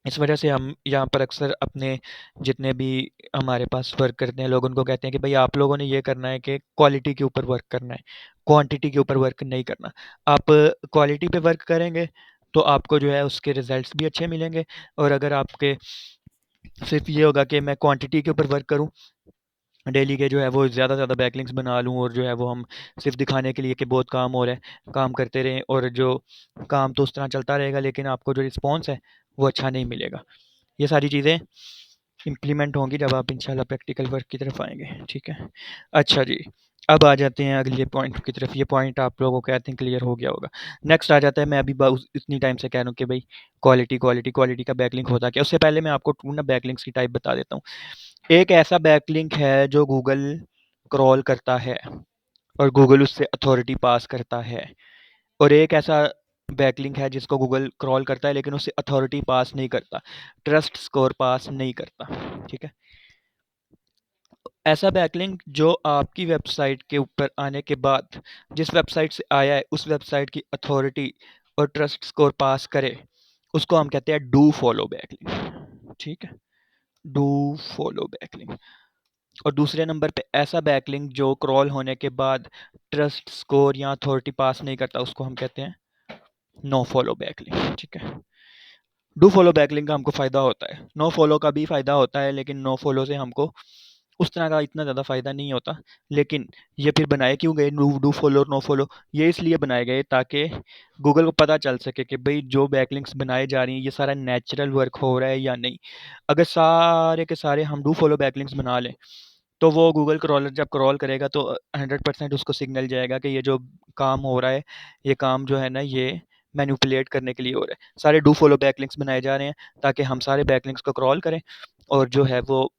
इस वजह से हम यहाँ पर अक्सर अपने जितने भी हमारे पास वर्क करते हैं लोग उनको कहते हैं कि भाई आप लोगों ने ये करना है कि क्वालिटी के ऊपर वर्क करना है, क्वांटिटी के ऊपर वर्क नहीं करना। आप क्वालिटी पे वर्क करेंगे तो आपको जो है उसके रिजल्ट्स भी अच्छे मिलेंगे, और अगर आपके सिर्फ ये होगा कि मैं क्वांटिटी के ऊपर वर्क करूँ, डेली के जो है वो ज़्यादा से ज़्यादा बैकलिंक्स बना लूँ और जो है वो हम सिर्फ दिखाने के लिए कि बहुत काम हो रहा है, काम करते रहें, और जो काम तो उस तरह चलता रहेगा लेकिन आपको जो रिस्पॉन्स है वो अच्छा नहीं मिलेगा। ये सारी चीज़ें इम्प्लीमेंट होंगी जब आप इंशाल्लाह प्रैक्टिकल वर्क की तरफ आएँगे, ठीक है? अच्छा जी, अब आ जाते हैं अगले पॉइंट की तरफ। ये पॉइंट आप लोगों को आई थिंक क्लियर हो गया होगा। नेक्स्ट आ जाता है, मैं अभी इतनी टाइम से कह रहा हूँ कि भई क्वालिटी, क्वालिटी, क्वालिटी का बैकलिंक होता क्या है? उससे पहले मैं आपको ना बैकलिंक्स की टाइप बता देता हूँ। एक ऐसा बैकलिंक है जो गूगल क्रॉल करता है और गूगल उससे अथॉरिटी पास करता है, और एक ऐसा बैकलिंक है जिसको गूगल क्रॉल करता है लेकिन उससे अथॉरिटी पास नहीं करता, ट्रस्ट स्कोर पास नहीं करता। ठीक है? ऐसा बैकलिंक जो आपकी वेबसाइट के ऊपर आने के बाद जिस वेबसाइट से आया है उस वेबसाइट की अथॉरिटी और ट्रस्ट स्कोर पास करे, उसको हम कहते हैं डू फॉलो बैकलिंक। ठीक है? Do follow backlink. और दूसरे नंबर पे ऐसा बैकलिंक जो क्रॉल होने के बाद ट्रस्ट स्कोर या अथॉरिटी पास नहीं करता, उसको हम कहते हैं नो फॉलो बैकलिंक। ठीक है? डू फॉलो बैकलिंक का हमको फ़ायदा होता है, नो फॉलो का भी फ़ायदा होता है, लेकिन नो फॉलो से हमको उस तरह का इतना ज़्यादा फ़ायदा नहीं होता। लेकिन ये फिर बनाए क्यों गए do do follow no follow? ये इसलिए बनाए गए ताकि गूगल को पता चल सके कि भाई जो बैकलिंक्स बनाए जा रही हैं ये सारा नेचुरल वर्क हो रहा है या नहीं। अगर सारे के सारे हम डू फॉलो बैकलिंक्स बना लें, तो वो गूगल क्रॉलर जब क्रॉल करेगा तो 100% उसको सिग्नल जाएगा कि ये जो काम हो रहा है, ये काम जो है ना ये मैनिपुलेट करने के लिए हो रहा है। सारे डू फॉलो बैकलिंक्स बनाए जा रहे हैं ताकि हम सारे बैकलिंक्स को क्रॉल करें और जो है वो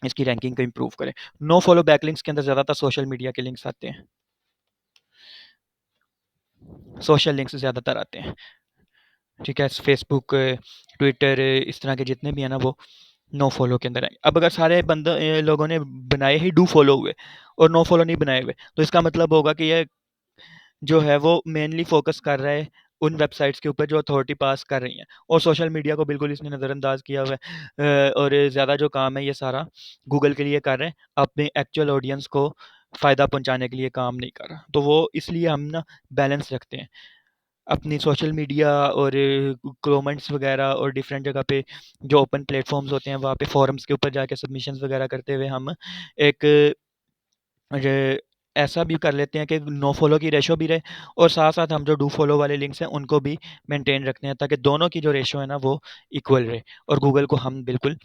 इसकी रैंकिंग को इम्प्रूव करें। नो फॉलो बैकलिंक्स के अंदर ज़्यादातर सोशल मीडिया के लिंक्स आते हैं। सोशल लिंक्स ज़्यादातर आते हैं। ठीक है? फेसबुक, ट्विटर, इस तरह के जितने भी हैं ना वो नो फॉलो के अंदर आएँगे। अब अगर सारे लोगों ने बनाए ही डू फॉलो हुए और नो फॉलो नहीं बनाए हुए, तो इसका मतलब होगा कि ये जो है वो मेनली फ़ोकस कर रहा है उन वेबसाइट्स के ऊपर जो अथॉरिटी पास कर रही हैं, और सोशल मीडिया को बिल्कुल इसने नज़रअंदाज किया हुआ है। और ज़्यादा जो काम है ये सारा गूगल के लिए कर रहे हैं, अपने एक्चुअल ऑडियंस को फ़ायदा पहुँचाने के लिए काम नहीं कर रहा। तो वो इसलिए हम ना बैलेंस रखते हैं। अपनी सोशल मीडिया और कमेंट्स वगैरह और डिफरेंट जगह पे जो ओपन प्लेटफ़ॉर्म्स होते हैं, वहाँ पे फ़ोरम्स के ऊपर जाके सबमिशंस वगैरह करते हुए हम एक ये ऐसा भी कर लेते हैं कि नो फॉलो की रेशो भी रहे, और साथ-साथ हम जो डू फॉलो वाले लिंक्स हैं उनको भी मेंटेन रखते हैं ताकि दोनों की जो रेशो है ना वो इक्वल रहे और गूगल को हम बिल्कुल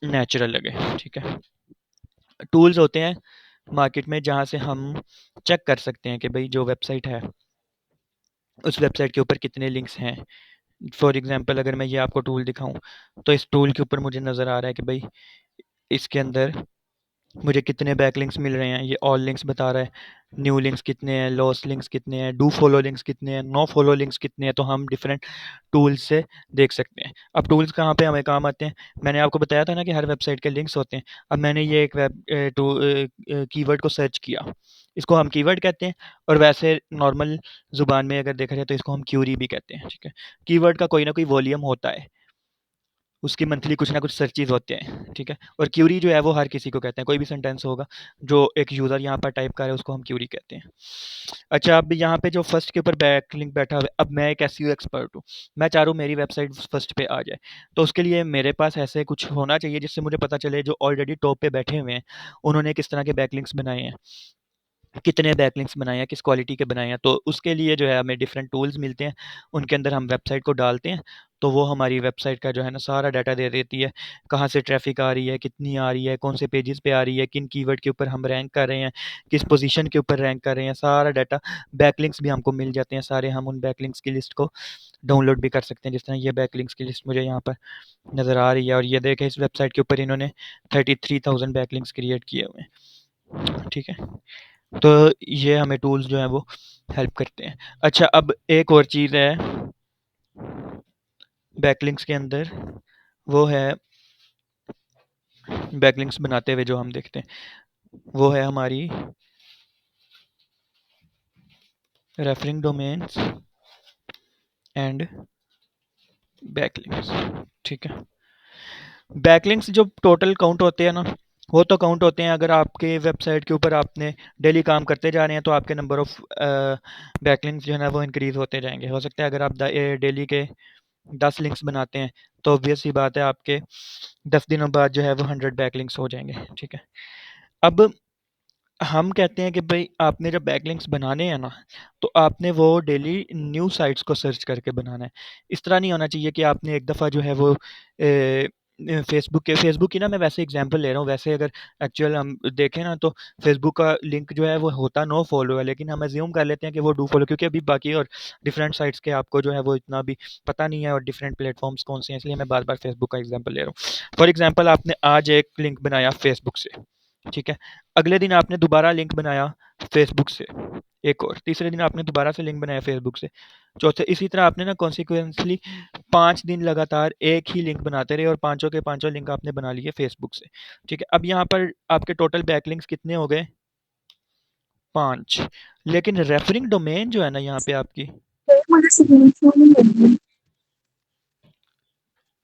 नेचुरल लगे। ठीक है? टूल्स होते हैं मार्केट में जहाँ से हम चेक कर सकते हैं कि भई जो वेबसाइट है, उस वेबसाइट के ऊपर कितने लिंक्स हैं। फॉर एग्ज़ाम्पल अगर मैं ये आपको टूल दिखाऊँ, तो इस टूल के ऊपर मुझे नज़र आ रहा है कि भई इसके अंदर मुझे कितने बैकलिंक्स मिल रहे हैं, ये ऑल लिंक्स बता रहा है, न्यू लिंक्स कितने हैं, लॉस्ट लिंक्स कितने हैं, डू फॉलो लिंक्स कितने हैं, नो फॉलो लिंक्स कितने हैं, तो हम डिफरेंट टूल्स से देख सकते हैं। अब टूल्स कहाँ पे हमें काम आते हैं? मैंने आपको बताया था ना कि हर वेबसाइट के लिंक्स होते हैं। अब मैंने ये एक कीवर्ड को सर्च किया, इसको हम कीवर्ड कहते हैं, और वैसे नॉर्मल ज़ुबान में अगर देखा जाए तो इसको हम क्यूरी भी कहते हैं। ठीक है? कीवर्ड का कोई ना कोई वॉल्यूम होता है। उसकी मंथली कुछ ना कुछ सर्चेज़ होते हैं, ठीक है? और क्यूरी जो है वो हर किसी को कहते हैं, कोई भी सेंटेंस होगा जो एक यूज़र यहाँ पर टाइप कर रहा है उसको हम क्यूरी कहते हैं। अच्छा, अब यहाँ पे जो फर्स्ट के ऊपर बैकलिंक बैठा हुआ है, अब मैं एक एसईओ एक्सपर्ट हूँ, मैं चाह रहा हूँ मेरी वेबसाइट फर्स्ट पे आ जाए, तो उसके लिए मेरे पास ऐसे कुछ होना चाहिए जिससे मुझे पता चले जो ऑलरेडी टॉप पे बैठे हुए हैं, उन्होंने किस तरह के बैकलिंक्स बनाए हैं, कितने बैकलिंक्स बनाए हैं, किस क्वालिटी के बनाए हैं। तो उसके लिए जो है हमें डिफरेंट टूल्स मिलते हैं, उनके अंदर हम वेबसाइट को डालते हैं, तो वो हमारी वेबसाइट का जो है ना सारा डाटा दे देती है, कहाँ से ट्रैफ़िक आ रही है, कितनी आ रही है, कौन से पेजेस पे आ रही है, किन कीवर्ड के ऊपर हम रैंक कर रहे हैं, किस पोजीशन के ऊपर रैंक कर रहे हैं, सारा डाटा। बैकलिंक्स भी हमको मिल जाते हैं सारे, हम उन बैकलिंक्स की लिस्ट को डाउनलोड भी कर सकते हैं। जिस तरह ये बैकलिंक्स की लिस्ट मुझे यहाँ पर नज़र आ रही है, और ये देखें इस वेबसाइट के ऊपर इन्होंने 33,000 बैकलिंक्स क्रिएट किए हुए हैं, ठीक है? तो ये हमें टूल्स जो हैं वो हेल्प करते हैं। अच्छा, अब एक और चीज़ है बैकलिंक्स के अंदर, वो है बैकलिंक्स बनाते हुए जो हम देखते हैं, वो है हमारी रेफरिंग डोमेन्स एंड बैकलिंक्स, ठीक है? बैकलिंक्स जो टोटल काउंट होते हैं ना, वो तो काउंट होते हैं अगर आपके वेबसाइट के ऊपर आपने डेली काम करते जा रहे हैं तो आपके नंबर ऑफ़ बैकलिंक्स जो है ना वो इंक्रीज़ होते जाएँगे। हो सकता है अगर आप डेली के 10 लिंक्स बनाते हैं, तो ऑब्वियस सी बात है आपके 10 दिनों बाद जो है वो 100 बैकलिंक्स हो जाएँगे, ठीक है? अब हम कहते हैं कि भई आपने जब बैकलिंक्स बनाने हैं ना, तो आपने वो डेली न्यू साइट्स को सर्च करके बनाना है। इस तरह नहीं होना चाहिए कि आपने एक दफ़ा जो है वो फ़ेसबुक की ना मैं वैसे एग्ज़ाम्पल ले रहा हूँ, वैसे अगर एक्चुअल हम देखें ना तो फ़ेसबुक का लिंक जो है वो होता नो फॉलो है, लेकिन हम अज़्यूम कर लेते हैं कि वो डू फॉलो, क्योंकि अभी बाकी और डिफरेंट साइट्स के आपको जो है वो इतना भी पता नहीं है और डिफरेंट प्लेटफ़ॉर्म्स कौन से हैं, इसलिए मैं बार-बार फ़ेसबुक का एग्ज़ाम्पल ले रहा हूँ। फॉर एग्ज़ाम्पल आपने आज एक लिंक बनाया फ़ेसबुक से, ठीक है? अगले दिन आपने दोबारा लिंक बनाया फ़ेसबुक से, एक और, तीसरे दिन आपने दोबारा से लिंक बनाया फ़ेसबुक से, चौथे, इसी तरह आपने ना कॉन्सिक्वेंसली 5 दिन लगातार एक ही लिंक बनाते रहे और पाँचों के पाँचों लिंक आपने बना लिए फ़ेसबुक से, ठीक है? अब यहाँ पर आपके टोटल बैकलिंक्स कितने हो गए? 5। लेकिन रेफरिंग डोमेन जो है ना यहाँ पे आपकी, मुझे सिग्नेचर नहीं लगी।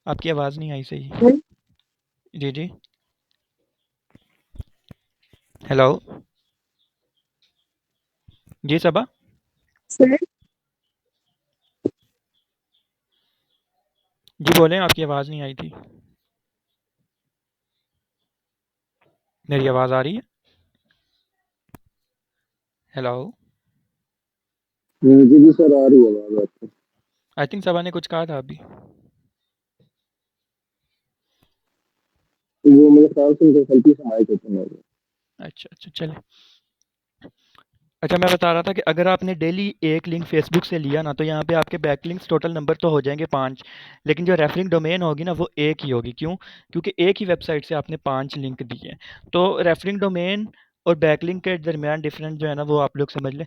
आपकी आवाज़ नहीं आई सही। जी, जी। हेलो? जी सबा? सर जी बोलें, आपकी आवाज़ नहीं आई थी। मेरी आवाज़ आ रही है? हेलो? जी जी सर, आ रही है आवाज आपको। आई थिंक सबा ने कुछ कहा था अभी। वो मेरे ख्याल से गलती से माइक ओपन हो गया। अच्छा, अच्छा, चलें। अच्छा, मैं बता रहा था कि अगर आपने डेली एक लिंक फ़ेसबुक से लिया ना, तो यहाँ पे आपके बैकलिंक्स टोटल नंबर तो हो जाएँगे 5, लेकिन जो रेफरिंग डोमेन होगी ना, वो एक ही होगी। क्यों? क्योंकि एक ही वेबसाइट से आपने 5 लिंक दिए हैं। तो रेफरिंग डोमेन और बैकलिंक के दरमियान डिफरेंस जो है ना, वो आप लोग समझ लें।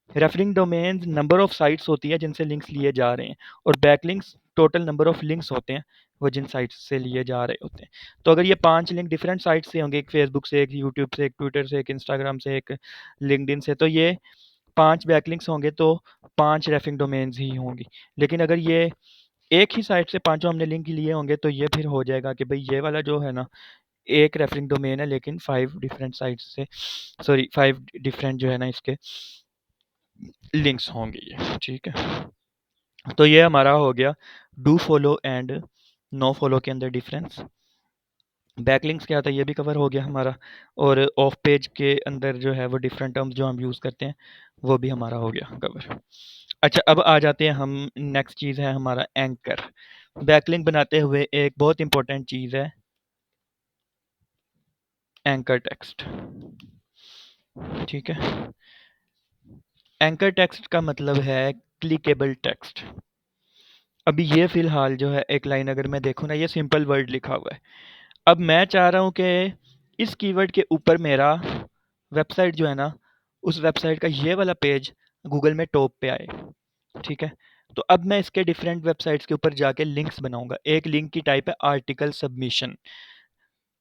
Referring domains number of sites होती है जिनसे लिंक्स लिए जा रहे हैं, और backlinks total number of links होते हैं, वो जिन साइट्स से लिए जा रहे होते हैं। तो अगर ये 5 लिंक डिफरेंट साइट से होंगे, एक फ़ेसबुक से, एक यूट्यूब से, एक ट्विटर से, एक इंस्टाग्राम से, एक लिंक्डइन से, तो ये 5 बैकलिंक्स होंगे तो 5 रेफरिंग डोमेन्स ही होंगी। लेकिन अगर ये एक ही साइट से पाँचों हमने लिंक लिए होंगे तो ये फिर हो जाएगा कि भई ये वाला जो है ना, एक रेफरिंग डोमेन है लेकिन 5 डिफरेंट साइट्स से, सॉरी 5 डिफरेंट जो है ना इसके लिंक्स होंगे ये, ठीक है? तो ये हमारा हो गया do follow and no follow के अंदर डिफरेंस। बैकलिंक्स क्या था ये भी कवर हो गया हमारा, और ऑफ पेज के अंदर जो है वो डिफरेंट टर्म्स जो हम यूज़ करते हैं वो भी हमारा हो गया कवर। अच्छा, अब आ जाते हैं हम, नेक्स्ट चीज़ है हमारा एंकर। बैकलिंक बनाते हुए एक बहुत इंपॉर्टेंट चीज़ है एंकर टेक्स्ट, ठीक है? एंकर टेक्स्ट का मतलब है क्लिकेबल टेक्स्ट। अभी ये फ़िलहाल जो है एक लाइन अगर मैं देखूँ ना, ये सिंपल वर्ड लिखा हुआ है। अब मैं चाह रहा हूँ कि इस कीवर्ड के ऊपर मेरा वेबसाइट जो है ना, उस वेबसाइट का ये वाला पेज गूगल में टॉप पे आए, ठीक है? तो अब मैं इसके डिफरेंट वेबसाइट्स के ऊपर जाके लिंक्स बनाऊँगा। एक लिंक की टाइप है आर्टिकल सबमिशन।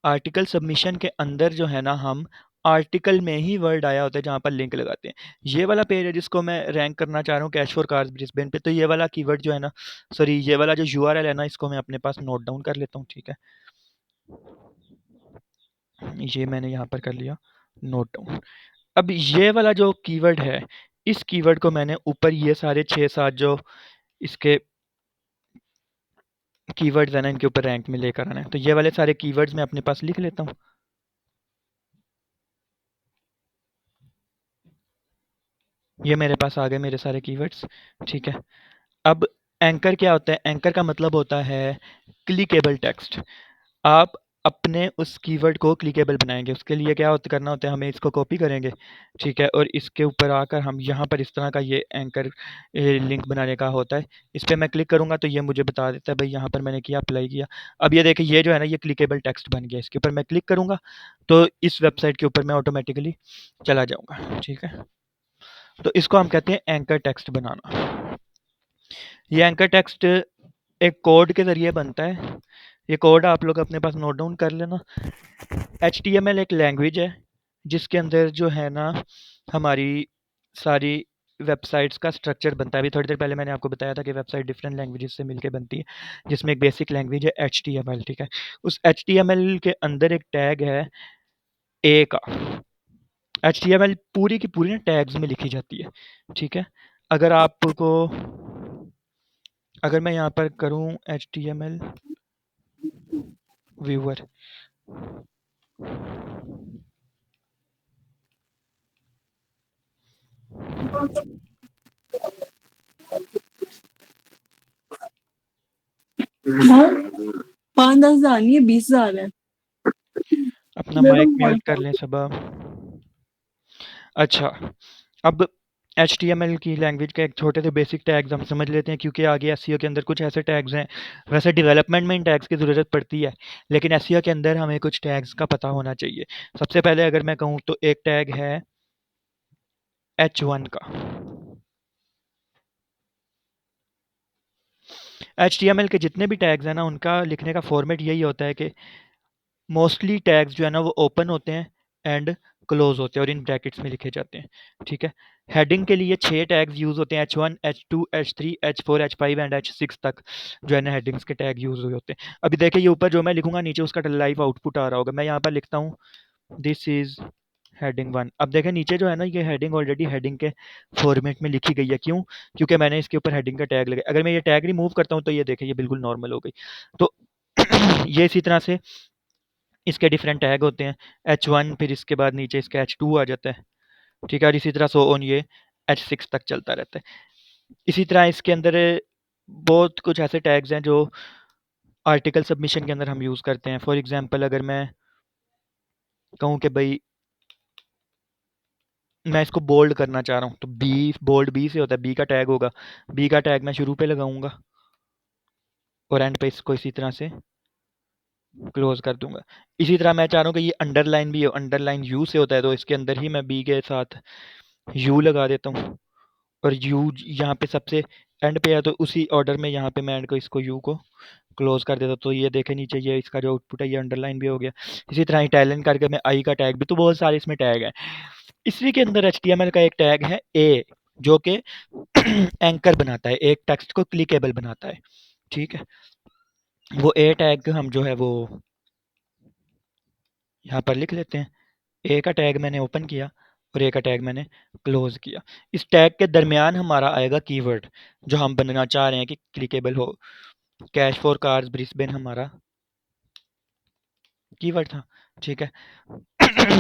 आर्टिकल सबमिशन के अंदर जो है ना, हम आर्टिकल में ही वर्ड आया होता है जहाँ पर लिंक लगाते हैं। ये वाला पेज है जिसको मैं रैंक करना चाह रहा हूँ कैश फॉर कार्स ब्रिस्बेन पे, तो ये वाला कीवर्ड जो है ना, सॉरी ये वाला जो यूआरएल है ना, इसको मैं अपने पास नोट डाउन कर लेता हूँ, ठीक है। ये मैंने यहाँ पर कर लिया नोट डाउन। अब ये वाला जो कीवर्ड है, इस कीवर्ड को मैंने ऊपर ये सारे 6-7 जो इसके कीवर्ड्स है ना, इनके ऊपर रैंक में लेकर आना है। तो ये वाले सारे कीवर्ड्स मैं अपने पास लिख लेता हूँ। ये मेरे पास आ गए मेरे सारे कीवर्ड्स, ठीक है। अब एंकर क्या होता है? एंकर का मतलब होता है क्लिकेबल टेक्स्ट। आप अपने उस कीवर्ड को क्लिकेबल बनाएंगे, उसके लिए क्या होता करना होता है, हमें इसको कॉपी करेंगे, ठीक है, और इसके ऊपर आकर हम यहाँ पर इस तरह का ये एंकर लिंक बनाने का होता है। इस पर मैं क्लिक करूँगा तो ये मुझे बता देता है भाई यहाँ पर मैंने किया, अप्लाई किया। अब ये देखिए ये जो है ना, ये क्लिकेबल टेक्स्ट बन गया। इसके ऊपर मैं क्लिक करूँगा तो इस वेबसाइट के ऊपर मैं ऑटोमेटिकली चला जाऊँगा, ठीक है। तो इसको हम कहते हैं एंकर टेक्स्ट बनाना। ये एंकर टेक्स्ट एक कोड के ज़रिए बनता है। ये कोड आप लोग अपने पास नोट डाउन कर लेना। HTML एक लैंग्वेज है जिसके अंदर जो है ना, हमारी सारी वेबसाइट्स का स्ट्रक्चर बनता है। अभी थोड़ी देर पहले मैंने आपको बताया था कि वेबसाइट डिफरेंट लैंग्वेजेस से मिलके बनती है, जिसमें एक बेसिक लैंग्वेज है HTML, ठीक है। उस HTML के अंदर एक टैग है ए का। HTML पूरी की पूरी ना टैग्स में लिखी जाती है, ठीक है। अगर आपको, अगर मैं यहाँ पर करूँ HTML व्यूअर, पाँच 10,000 नहीं है, 20,000 है। अपना माइक म्यूट कर लें सबा। अच्छा, अब HTML की लैंग्वेज के एक छोटे से बेसिक टैग्स हम समझ लेते हैं, क्योंकि आगे एसईओ के अंदर कुछ ऐसे टैग्स हैं। वैसे डेवलपमेंट में इन टैग्स की ज़रूरत पड़ती है, लेकिन एसईओ के अंदर हमें कुछ टैग्स का पता होना चाहिए। सबसे पहले अगर मैं कहूँ तो एक टैग है H1 का। HTML के जितने भी टैग्स हैं ना, उनका लिखने का फॉर्मेट यही होता है कि मोस्टली टैग्स जो है ना वो ओपन होते हैं एंड क्लोज होते हैं और इन ब्रैकेट्स में लिखे जाते हैं, ठीक है। हेडिंग के लिए 6 टैग्स यूज़ होते हैं, H1, H2, H3, H4, H5 and H6 तक जो है ना हेडिंग्स के टैग यूज़ हुए होते हैं। अभी देखिए ये ऊपर जो मैं लिखूंगा नीचे उसका लाइव आउटपुट आ रहा होगा। मैं यहाँ पर लिखता हूँ दिस इज़ हेडिंग 1। अब देखें नीचे जो है ना, ये हेडिंग ऑलरेडी हेडिंग के फॉर्मेट में लिखी गई है। क्यों? क्योंकि मैंने इसके ऊपर हेडिंग का टैग लगाया। अगर मैं ये टैग रिमूव करता हूँ तो ये देखें ये बिल्कुल नॉर्मल हो गई। तो ये इसी तरह से इसके डिफरेंट टैग होते हैं। H1, फिर इसके बाद नीचे इसका H2 आ जाता है, ठीक है, और इसी तरह सो ऑन ये H6 तक चलता रहता है। इसी तरह इसके अंदर बहुत कुछ ऐसे टैग्स हैं जो आर्टिकल सबमिशन के अंदर हम यूज़ करते हैं। फॉर एग्जांपल अगर मैं कहूँ कि भाई मैं इसको बोल्ड करना चाह रहा हूँ, तो बी, बोल्ड बी से होता है, बी का टैग होगा। बी का टैग मैं शुरू पे लगाऊंगा और एंड पे इसको इसी तरह से क्लोज कर दूंगा। इसी तरह मैं चाह रहा हूँ कि ये अंडरलाइन भी हो, अंडरलाइन यू से होता है, तो इसके अंदर ही मैं बी के साथ यू लगा देता हूँ और यू यहाँ पे सबसे एंड पे है, तो उसी ऑर्डर में यहाँ पे मैं एंड को इसको यू को क्लोज कर देता हूँ। तो ये देखें नीचे ये इसका जो आउटपुट है ये अंडरलाइन भी हो गया। इसी तरह इटैलियन करके मैं आई का टैग भी, तो बहुत सारे इसमें टैग हैं। इसी के अंदर HTML का एक टैग है ए, जो कि एंकर बनाता है, एक टेक्स्ट को क्लिकेबल बनाता है, ठीक है। वो ए टैग हम जो है वो यहाँ पर लिख लेते हैं। ए का टैग मैंने ओपन किया और ए का टैग मैंने क्लोज किया। इस टैग के दरमियान हमारा आएगा कीवर्ड जो हम बनना चाह रहे हैं कि क्लिकेबल हो। कैश फॉर कार्स ब्रिस्बेन हमारा कीवर्ड था, ठीक है।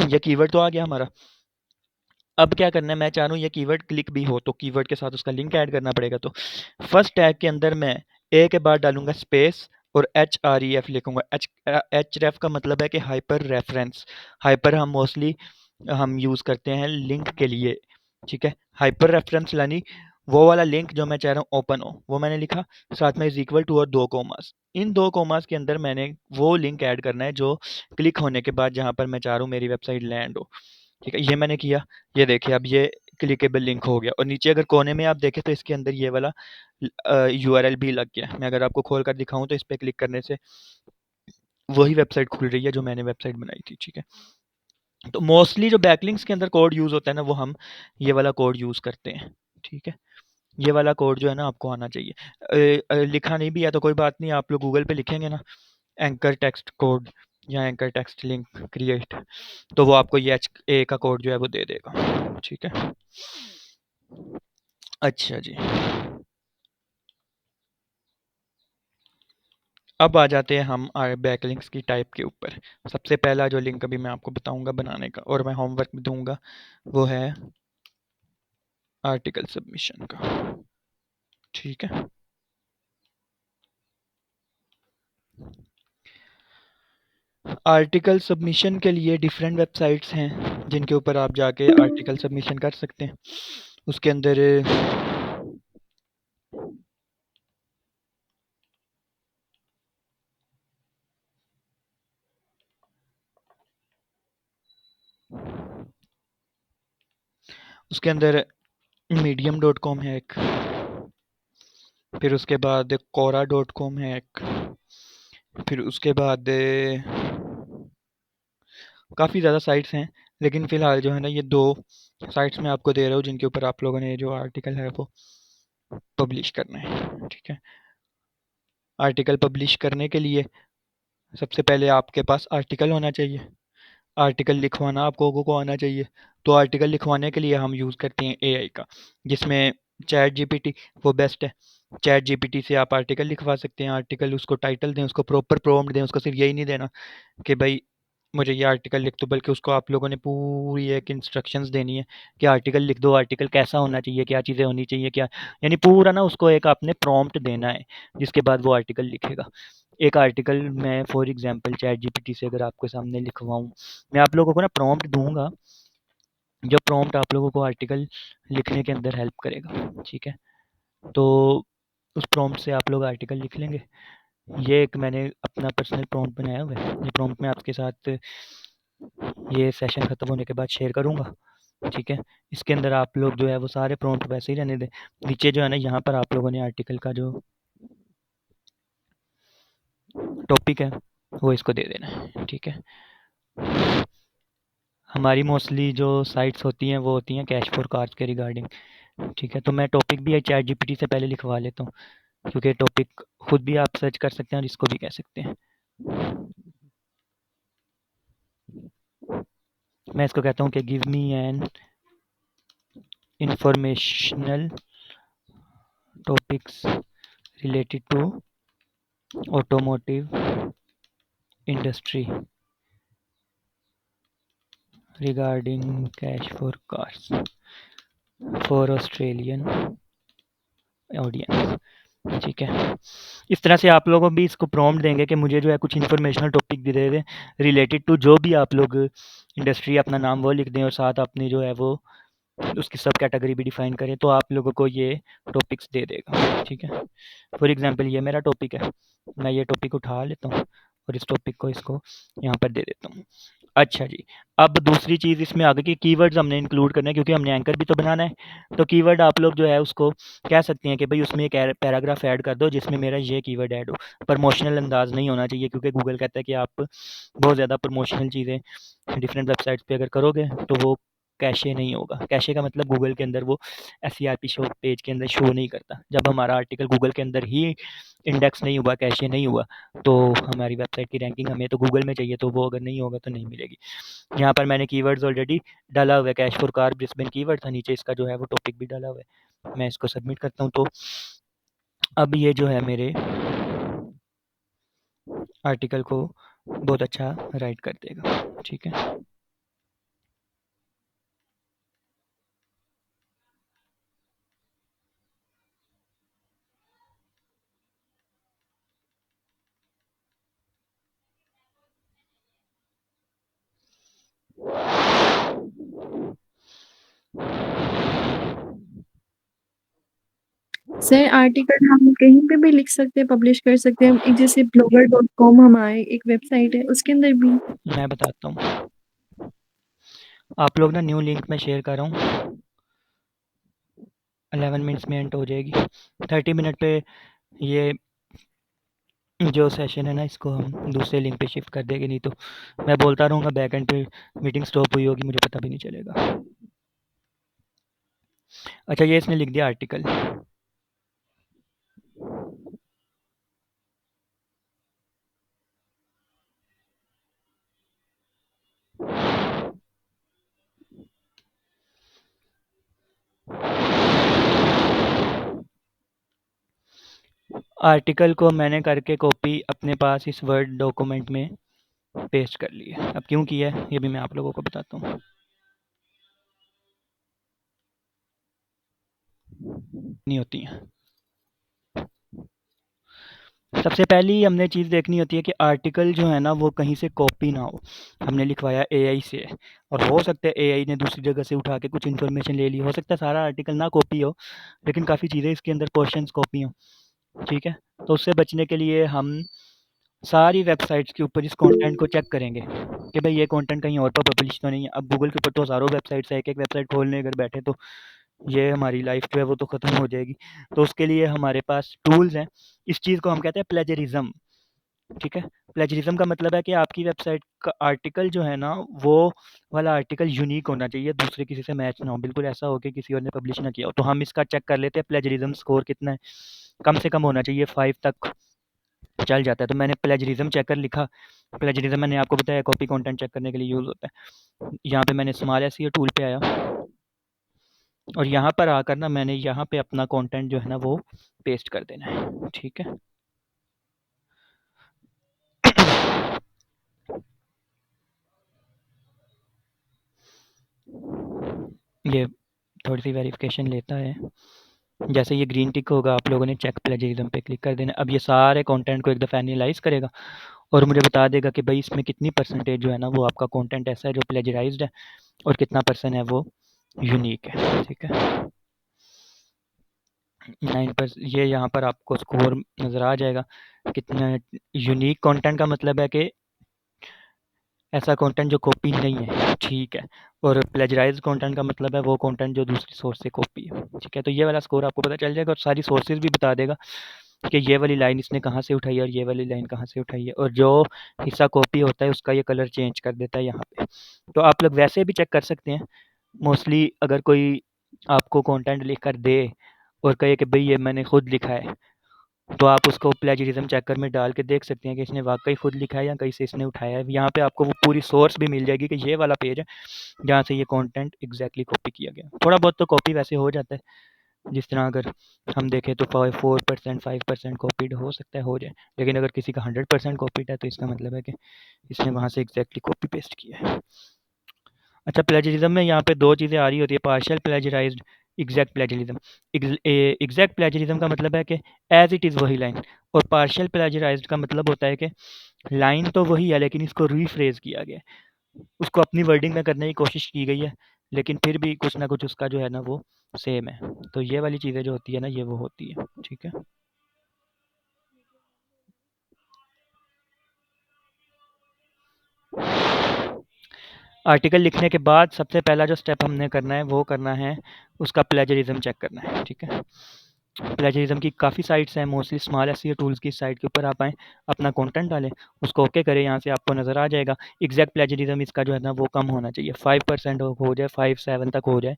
ये कीवर्ड तो आ गया हमारा। अब क्या करना है, मैं चाह रहा हूँ ये कीवर्ड क्लिक भी हो, तो कीवर्ड के साथ उसका लिंक ऐड करना पड़ेगा। तो फर्स्ट टैग के अंदर मैं ए के बाद डालूंगा स्पेस और HREF लिखूंगा। HREF का मतलब है कि हाइपर रेफरेंस। हाइपर हम मोस्टली हम यूज़ करते हैं लिंक के लिए, ठीक है। हाइपर रेफरेंस यानी वो वाला लिंक जो मैं चाह रहा हूँ ओपन हो, वो मैंने लिखा। साथ में इज इक्वल टू और 2 कोमास। इन 2 कोमास के अंदर मैंने वो लिंक ऐड करना है जो क्लिक होने के बाद जहाँ पर मैं चाह रहा हूँ मेरी वेबसाइट लैंड हो, ठीक है। ये मैंने किया। ये देखिए अब ये क्लिकेबल लिंक हो गया और नीचे अगर कोने में आप देखें तो इसके अंदर ये वाला URL भी लग गया। मैं अगर आपको खोल कर दिखाऊं तो इस पर क्लिक करने से वही वेबसाइट खुल रही है जो मैंने वेबसाइट बनाई थी, ठीक है। तो मोस्टली जो बैकलिंक्स के अंदर कोड यूज़ होता है ना, वो हम ये वाला कोड यूज़ करते हैं, ठीक है? ये वाला कोड जो है ना आपको आना चाहिए। लिखा नहीं भी है तो कोई बात नहीं, आप लोग गूगल पे लिखेंगे ना एंकर टेक्स्ट कोड या एंकर टेक्स्ट लिंक क्रिएट, तो वो आपको ये HA का कोड जो है वो दे देगा, ठीक है? अच्छा जी। अब आ जाते हैं हम बैकलिंक्स की टाइप के ऊपर। सबसे पहला जो लिंक अभी मैं आपको बताऊंगा बनाने का और मैं होमवर्क भी दूंगा, वो है आर्टिकल सबमिशन का, ठीक है? आर्टिकल सबमिशन के लिए डिफरेंट वेबसाइट्स हैं जिनके ऊपर आप जाके आर्टिकल सबमिशन कर सकते हैं। उसके अंदर medium.com है एक, फिर उसके बाद quora.com है एक, फिर उसके बाद काफ़ी ज़्यादा साइट्स हैं, लेकिन फ़िलहाल जो है ना ये 2 साइट्स मैं आपको दे रहा हूँ जिनके ऊपर आप लोगों ने जो आर्टिकल है वो पब्लिश करना है, ठीक है? आर्टिकल पब्लिश करने के लिए सबसे पहले आपके पास आर्टिकल होना चाहिए, आर्टिकल लिखवाना आप लोगों को आना चाहिए। तो आर्टिकल लिखवाने के लिए हम यूज़ करते हैं AI का, जिसमें चैट जीपीटी वो बेस्ट है। चैट जीपीटी से आप आर्टिकल लिखवा सकते हैं, आर्टिकल उसको टाइटल दें, उसको प्रॉपर प्रॉम्प्ट दें, उसको सिर्फ यही नहीं देना कि भाई मुझे ये आर्टिकल लिख दो, बल्कि उसको आप लोगों ने पूरी एक इंस्ट्रक्शंस देनी है कि आर्टिकल लिख दो, आर्टिकल कैसा होना चाहिए, क्या चीज़ें होनी चाहिए, क्या यानी पूरा ना उसको एक आपने प्रॉम्प्ट देना है, जिसके बाद वो आर्टिकल लिखेगा। एक आर्टिकल मैं फॉर एग्जांपल चैट जीपीटी से अगर आपके सामने लिखवाऊँ, मैं आप लोगों को ना प्रॉम्प्ट दूँगा, जो प्रॉम्प्ट आप लोगों को आर्टिकल लिखने के अंदर हेल्प करेगा, ठीक है? तो उस प्रॉम्प्ट से आप लोग आर्टिकल लिख लेंगे। ये एक मैंने अपना पर्सनल प्रॉम्प्ट बनाया हुआ है, ये प्रॉम्प्ट मैं आपके साथ ये सेशन ख़त्म होने के बाद शेयर करूँगा, ठीक है? इसके अंदर आप लोग जो है वो सारे प्रॉम्प्ट वैसे ही रहने दें। नीचे जो है ना यहाँ पर आप लोगों ने आर्टिकल का जो टॉपिक है वो इसको दे देना है, ठीक है? हमारी मोस्टली जो साइट्स होती हैं वो होती हैं कैश फॉर कार्स के रिगार्डिंग, ठीक है? तो मैं टॉपिक भी चैट जीपीटी से पहले लिखवा लेता हूँ, क्योंकि टॉपिक खुद भी आप सर्च कर सकते हैं और इसको भी कह सकते हैं। मैं इसको कहता हूँ कि give me an informational topics related to automotive industry regarding cash for cars for Australian audience, ठीक है? इस तरह से आप लोग भी इसको प्रॉम्प्ट देंगे कि मुझे जो है कुछ इन्फॉर्मेशनल टॉपिक दे दें रिलेटेड टू जो भी आप लोग इंडस्ट्री, अपना नाम वो लिख दें और साथ अपनी जो है वो उसकी सब कैटेगरी भी डिफाइन करें, तो आप लोगों को ये टॉपिक्स दे देगा, ठीक है? फॉर एग्जांपल ये मेरा टॉपिक है, मैं ये टॉपिक उठा लेता हूँ और इस टॉपिक को इसको यहाँ पर दे देता हूँ। अच्छा जी, अब दूसरी चीज़ इसमें आगे की कीवर्ड्स हमने इंक्लूड करने हैं, क्योंकि हमने एंकर भी तो बनाना है। तो कीवर्ड आप लोग जो है उसको कह सकते हैं कि भाई उसमें एक पैराग्राफ ऐड कर दो जिसमें मेरा ये कीवर्ड ऐड हो। प्रमोशनल अंदाज नहीं होना चाहिए, क्योंकि गूगल कहता है कि आप बहुत ज़्यादा प्रमोशनल चीज़ें डिफरेंट वेबसाइट्स पे अगर करोगे तो वो कैशे नहीं होगा। कैशे का मतलब गूगल के अंदर वो एसईआरपी शो पेज के अंदर शो नहीं करता। जब हमारा आर्टिकल गूगल के अंदर ही इंडेक्स नहीं हुआ, कैशे नहीं हुआ, तो हमारी वेबसाइट की रैंकिंग हमें तो गूगल में चाहिए, तो वो अगर नहीं होगा तो नहीं मिलेगी। यहाँ पर मैंने कीवर्ड्स ऑलरेडी डाला हुआ है, cash for car Brisbane keyword था, नीचे इसका जो है वो टॉपिक भी डाला हुआ है। मैं इसको सबमिट करता हूँ, तो अब ये जो है मेरे आर्टिकल को बहुत अच्छा राइट कर देगा, ठीक है? सर आर्टिकल हम कहीं पे भी लिख सकते हैं, पब्लिश कर सकते हैं। एक जैसे blogger.com हमारी एक वेबसाइट है, उसके अंदर भी। मैं बताता हूँ, आप लोग ना न्यू लिंक में शेयर कर रहा हूँ, 11 मिनट्स में एंड हो जाएगी। 30 मिनट पे ये जो सेशन है ना इसको हम दूसरे लिंक पे शिफ्ट कर देंगे, नहीं तो मैं बोलता रहूँगा बैक एंड पे मीटिंग स्टॉप हुई होगी, मुझे पता भी नहीं चलेगा। अच्छा, ये इसने लिख दिया आर्टिकल। आर्टिकल को मैंने करके कॉपी अपने पास इस वर्ड डॉक्यूमेंट में पेस्ट कर ली है। अब क्यों किया है ये भी मैं आप लोगों को बताता हूँ। नहीं होती हैं। सबसे पहली हमने चीज़ देखनी होती है कि आर्टिकल जो है ना वो कहीं से कॉपी ना हो। हमने लिखवाया एआई से, और हो सकता है एआई ने दूसरी जगह से उठा के कुछ इन्फॉर्मेशन ले ली, हो सकता है सारा आर्टिकल ना कॉपी हो, लेकिन काफ़ी चीज़ें इसके अंदर पोर्शंस कॉपी हों। ठीक है, तो उससे बचने के लिए हम सारी वेबसाइट्स के ऊपर इस कंटेंट को चेक करेंगे कि भाई ये कंटेंट कहीं और पर पब्लिश तो नहीं है। अब गूगल के ऊपर तो हज़ारों वेबसाइट्स है, एक-एक वेबसाइट खोलने अगर बैठे तो ये हमारी लाइफ जो है वो तो ख़त्म हो जाएगी। तो उसके लिए हमारे पास टूल्स हैं। इस चीज़ को हम कहते हैं प्लेजरिज्म। ठीक है, प्लेजरिज्म का मतलब है कि आपकी वेबसाइट का आर्टिकल जो है ना वो वाला आर्टिकल यूनिक होना चाहिए, दूसरे किसी से मैच ना हो, बिल्कुल ऐसा हो कि किसी और ने पब्लिश ना किया हो। तो हम इसका चेक कर लेते हैं प्लेजरिज्म स्कोर कितना है। कम से कम होना चाहिए 5 तक चल जाता है। तो मैंने प्लेजरिज्म चेकर लिखा। प्लेजरिज्म मैंने आपको बताया कॉपी कंटेंट चेक करने के लिए यूज़ होता है। यहाँ पे मैंने स्मॉल एसईओ टूल पे आया, और यहाँ पर आकर ना मैंने यहाँ पे अपना कंटेंट जो है ना वो पेस्ट कर देना है। ठीक है, ये थोड़ी सी वेरिफिकेशन लेता है। जैसे ये ग्रीन टिक होगा आप लोगों ने चेक प्लेजरिज्म पे क्लिक कर देना। अब ये सारे कंटेंट को एक दफ़ा एनालाइज करेगा और मुझे बता देगा कि भाई इसमें कितनी परसेंटेज जो है ना वो आपका कंटेंट ऐसा है जो प्लेजराइज्ड है, और कितना परसेंट है वो यूनिक है। ठीक है, 9%। ये यहाँ पर आपको स्कोर नज़र आ जाएगा कितना। यूनिक कंटेंट का मतलब है कि ऐसा कंटेंट जो कॉपी नहीं है। ठीक है, और प्लेजराइज्ड कंटेंट का मतलब है वो कंटेंट जो दूसरी सोर्स से कॉपी है। ठीक है, तो ये वाला स्कोर आपको पता चल जाएगा, और सारी सोर्सेज भी बता देगा कि ये वाली लाइन इसने कहाँ से उठाई है और ये वाली लाइन कहाँ से उठाई है, और जो हिस्सा कॉपी होता है उसका ये कलर चेंज कर देता है यहाँ पे। तो आप लोग वैसे भी चेक कर सकते हैं। मोस्टली अगर कोई आपको कंटेंट लिख कर दे और कहे कि भाई ये मैंने खुद लिखा है, तो आप उसको प्लेजरिज्म चेकर में डाल के देख सकते हैं कि इसने वाकई खुद लिखा है या कहीं से इसने उठाया है। यहाँ पे आपको वो पूरी सोर्स भी मिल जाएगी कि ये वाला पेज है जहाँ से ये कंटेंट एग्जैक्टली कॉपी किया गया। थोड़ा बहुत तो कॉपी वैसे हो जाता है, जिस तरह अगर हम देखें तो 4% 5% कॉपीड हो सकता है, हो जाए, लेकिन अगर किसी का 100% कॉपीड है तो इसका मतलब है कि इसने वहाँ से एग्जैक्टली कॉपी पेस्ट किया है। अच्छा, प्लेजरिज्म में यहाँ पे दो चीज़ें आ रही होती है, partial plagiarised, exact plagiarism. Exact plagiarism का मतलब है कि एज इट इज़ वही लाइन, और पार्शियल प्लेजराइज्ड का मतलब होता है कि लाइन तो वही है लेकिन इसको रीफ्रेज किया गया है, उसको अपनी वर्डिंग में करने की कोशिश की गई है, लेकिन फिर भी कुछ ना कुछ उसका जो है ना वो सेम है। तो ये वाली चीज़ें जो होती है ना ये वो होती है। ठीक है, आर्टिकल लिखने के बाद सबसे पहला जो स्टेप हमने करना है वो करना है उसका प्लेजरिज्म चेक करना है। ठीक है, प्लेजरिज्म की काफ़ी साइट्स हैं, मोस्टली स्मॉल एसईओ टूल्स की साइट के ऊपर आप आएँ, अपना कंटेंट डालें, उसको ओके करें, यहाँ से आपको नज़र आ जाएगा। एग्जैक्ट प्लेजरिज्म इसका जो है ना वो कम होना चाहिए, 5% हो जाए, 5-7 तक हो जाए,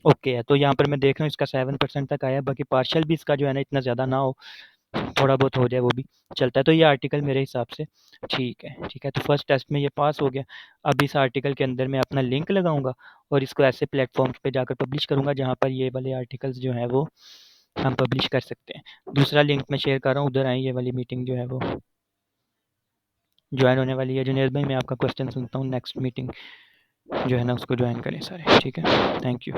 ओके है। तो यहाँ पर मैं देख रहा हूँ इसका 7% तक आया है, बाकी पार्शियल भी इसका जो है ना इतना ज़्यादा ना हो, थोड़ा बहुत हो जाए वो भी चलता है। तो ये आर्टिकल मेरे हिसाब से ठीक है। ठीक है, तो फर्स्ट टेस्ट में ये पास हो गया। अब इस आर्टिकल के अंदर मैं अपना लिंक लगाऊंगा और इसको ऐसे प्लेटफॉर्म्स पे जाकर पब्लिश करूंगा जहाँ पर ये वाले आर्टिकल्स जो हैं वो हम पब्लिश कर सकते हैं। दूसरा लिंक मैं शेयर कर रहा हूँ, उधर आएँ, ये वाली मीटिंग जो है वो ज्वाइन होने वाली है। जुनेद भाई मैं आपका क्वेश्चन सुनता हूँ, नेक्स्ट मीटिंग जो है ना उसको ज्वाइन करें सारे। ठीक है, थैंक यू।